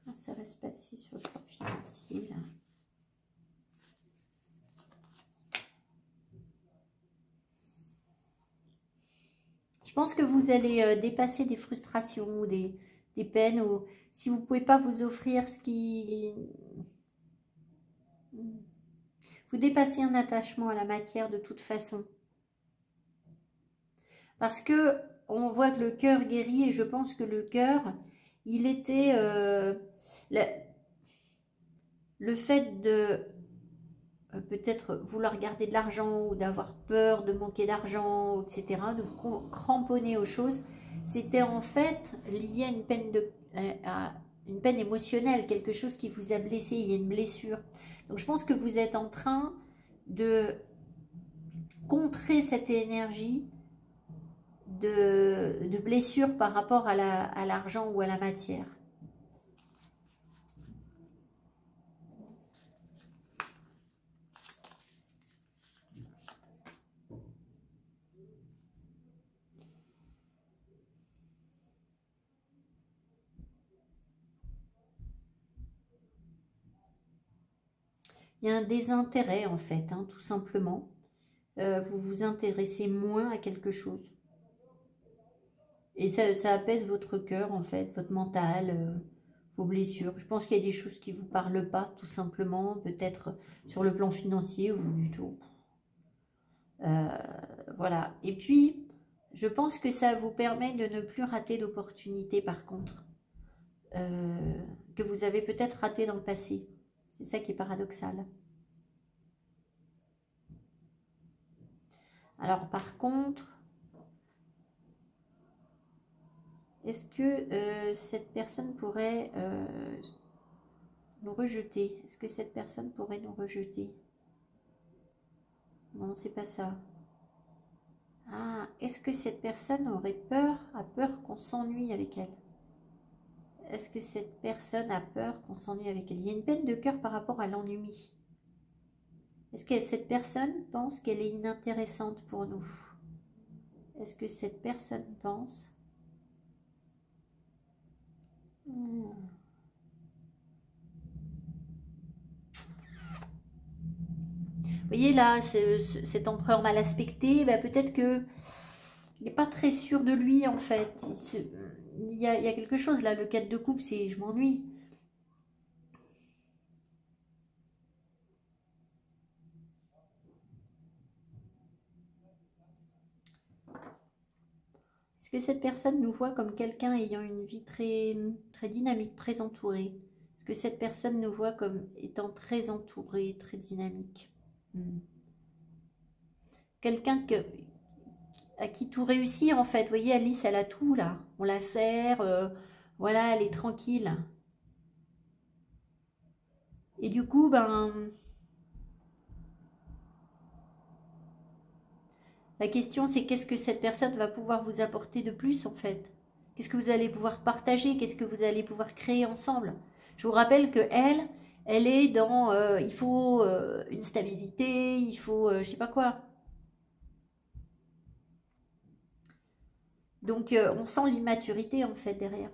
A: Comment ça va se passer sur le plan financier là? Je pense que vous allez dépasser des frustrations ou des peines, ou si vous ne pouvez pas vous offrir ce qui... Vous dépassez un attachement à la matière de toute façon. Parce que on voit que le cœur guérit, et je pense que le cœur, il était... le fait de peut-être vouloir garder de l'argent ou d'avoir peur de manquer d'argent, etc., de vous cramponner aux choses, c'était en fait lié à une peine émotionnelle, quelque chose qui vous a blessé, il y a une blessure. Donc je pense que vous êtes en train de contrer cette énergie de blessure par rapport à l'argent ou à la matière. Il y a un désintérêt en fait, hein, tout simplement. Vous vous intéressez moins à quelque chose. Et ça apaise votre cœur en fait, votre mental, vos blessures. Je pense qu'il y a des choses qui ne vous parlent pas, tout simplement. Peut-être sur le plan financier ou du tout. Voilà. Et puis, je pense que ça vous permet de ne plus rater d'opportunités par contre. Que vous avez peut-être raté dans le passé. C'est ça qui est paradoxal. Alors par contre, est-ce que cette personne pourrait nous rejeter? Est-ce que cette personne pourrait nous rejeter? Non, c'est pas ça. Ah, est-ce que cette personne aurait peur, a peur qu'on s'ennuie avec elle? Est-ce que cette personne a peur qu'on s'ennuie avec elle? Il y a une peine de cœur par rapport à l'ennui. Est-ce que cette personne pense qu'elle est inintéressante pour nous? Est-ce que cette personne pense... Vous voyez là, cet empereur mal aspecté, bah, peut-être que il n'est pas très sûr de lui en fait. Il y a quelque chose là, le 4 de coupe, c'est je m'ennuie. Est-ce que cette personne nous voit comme quelqu'un ayant une vie très, très dynamique, très entourée? Est-ce que cette personne nous voit comme étant très entourée, très dynamique? Quelqu'un à qui tout réussit en fait. Vous voyez, Alice, elle a tout là. On la sert, voilà, elle est tranquille. Et du coup, ben... La question, c'est qu'est-ce que cette personne va pouvoir vous apporter de plus, en fait? Qu'est-ce que vous allez pouvoir partager? Qu'est-ce que vous allez pouvoir créer ensemble? Je vous rappelle que elle est dans... il faut une stabilité, il faut... je sais pas quoi. Donc, on sent l'immaturité, en fait, derrière.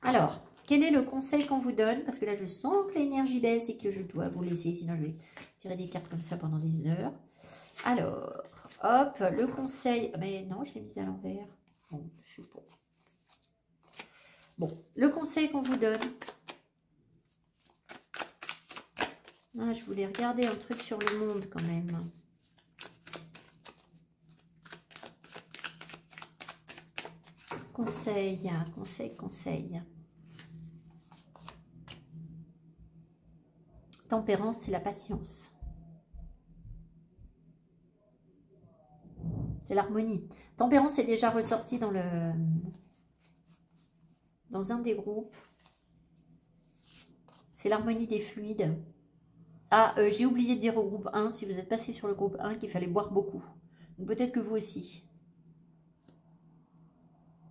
A: Alors, quel est le conseil qu'on vous donne? Parce que là, je sens que l'énergie baisse et que je dois vous laisser. Sinon, je vais tirer des cartes comme ça pendant des heures. Alors, hop, le conseil... Mais non, je l'ai mis à l'envers. Bon, je sais pas. Bon, le conseil qu'on vous donne... Ah, je voulais regarder un truc sur le monde quand même. Conseil, conseil. Tempérance, c'est la patience. C'est l'harmonie. Tempérance est déjà ressorti dans un des groupes. C'est l'harmonie des fluides. Ah, j'ai oublié de dire au groupe 1, si vous êtes passé sur le groupe 1, qu'il fallait boire beaucoup. Peut-être que vous aussi.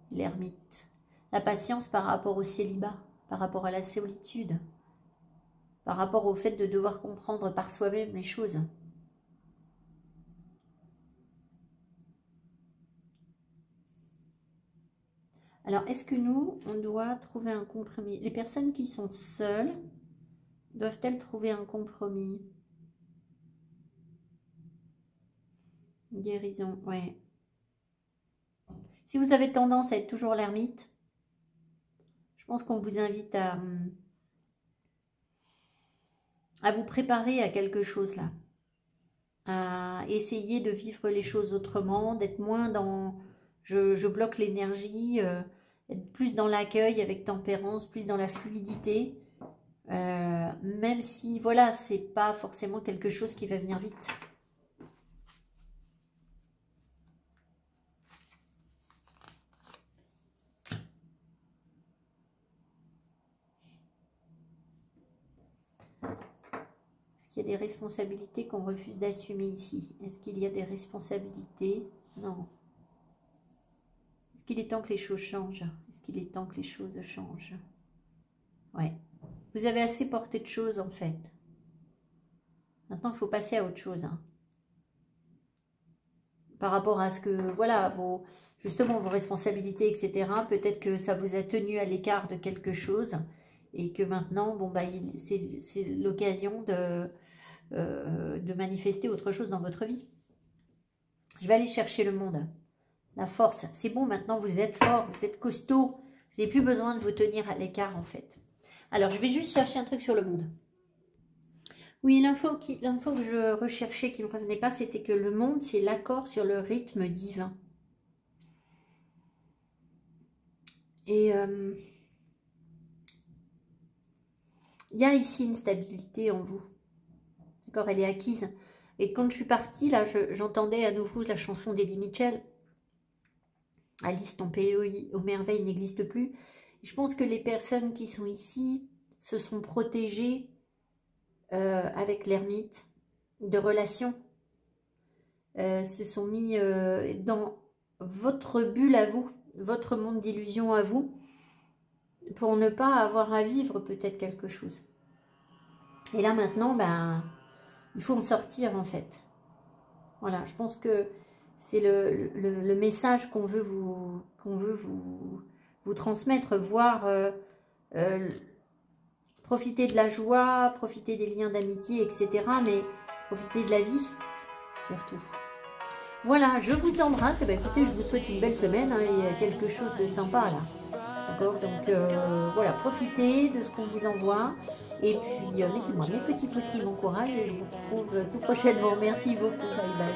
A: L'ermite. La patience par rapport au célibat, par rapport à la solitude, par rapport au fait de devoir comprendre par soi-même les choses. Alors, est-ce que nous, on doit trouver un compromis? Les personnes qui sont seules, doivent-elles trouver un compromis? Guérison, ouais. Si vous avez tendance à être toujours l'ermite, je pense qu'on vous invite à à vous préparer à quelque chose là. À essayer de vivre les choses autrement, d'être moins dans je bloque l'énergie, être plus dans l'accueil avec tempérance, plus dans la fluidité, même si voilà, c'est pas forcément quelque chose qui va venir vite. Il y a des responsabilités qu'on refuse d'assumer ici. Est-ce qu'il y a des responsabilités? Non. Est-ce qu'il est temps que les choses changent? Est-ce qu'il est temps que les choses changent? Ouais. Vous avez assez porté de choses en fait. Maintenant, il faut passer à autre chose. Hein. Par rapport à ce que, voilà, justement vos responsabilités, etc. Peut-être que ça vous a tenu à l'écart de quelque chose. Et que maintenant, bon, bah, c'est l'occasion de manifester autre chose dans votre vie. Je vais aller chercher le monde, la force. C'est bon, maintenant vous êtes fort, vous êtes costaud. Vous n'avez plus besoin de vous tenir à l'écart en fait. Alors, je vais juste chercher un truc sur le monde. Oui, l'info que je recherchais qui ne me revenait pas, c'était que le monde, c'est l'accord sur le rythme divin. Et il y a ici une stabilité en vous. D'accord, elle est acquise. Et quand je suis partie, là, j'entendais à nouveau la chanson d'Eddie Mitchell. Alice, ton pays aux merveilles n'existe plus. Je pense que les personnes qui sont ici se sont protégées avec l'ermite de relations. Se sont mis dans votre bulle à vous, votre monde d'illusion à vous, pour ne pas avoir à vivre peut-être quelque chose. Et là maintenant, ben, il faut en sortir en fait. Voilà, je pense que c'est le message qu'on veut vous transmettre, voir profiter de la joie, profiter des liens d'amitié, etc. Mais profiter de la vie, surtout. Voilà, je vous embrasse. Ben, écoutez, je vous souhaite une belle semaine. Hein, il y a quelque chose de sympa là. D'accord, donc voilà, profitez de ce qu'on vous envoie. Et puis, mettez-moi mes petits pouces qui m'encouragent. Et je vous retrouve tout prochainement. Merci beaucoup. Bye bye.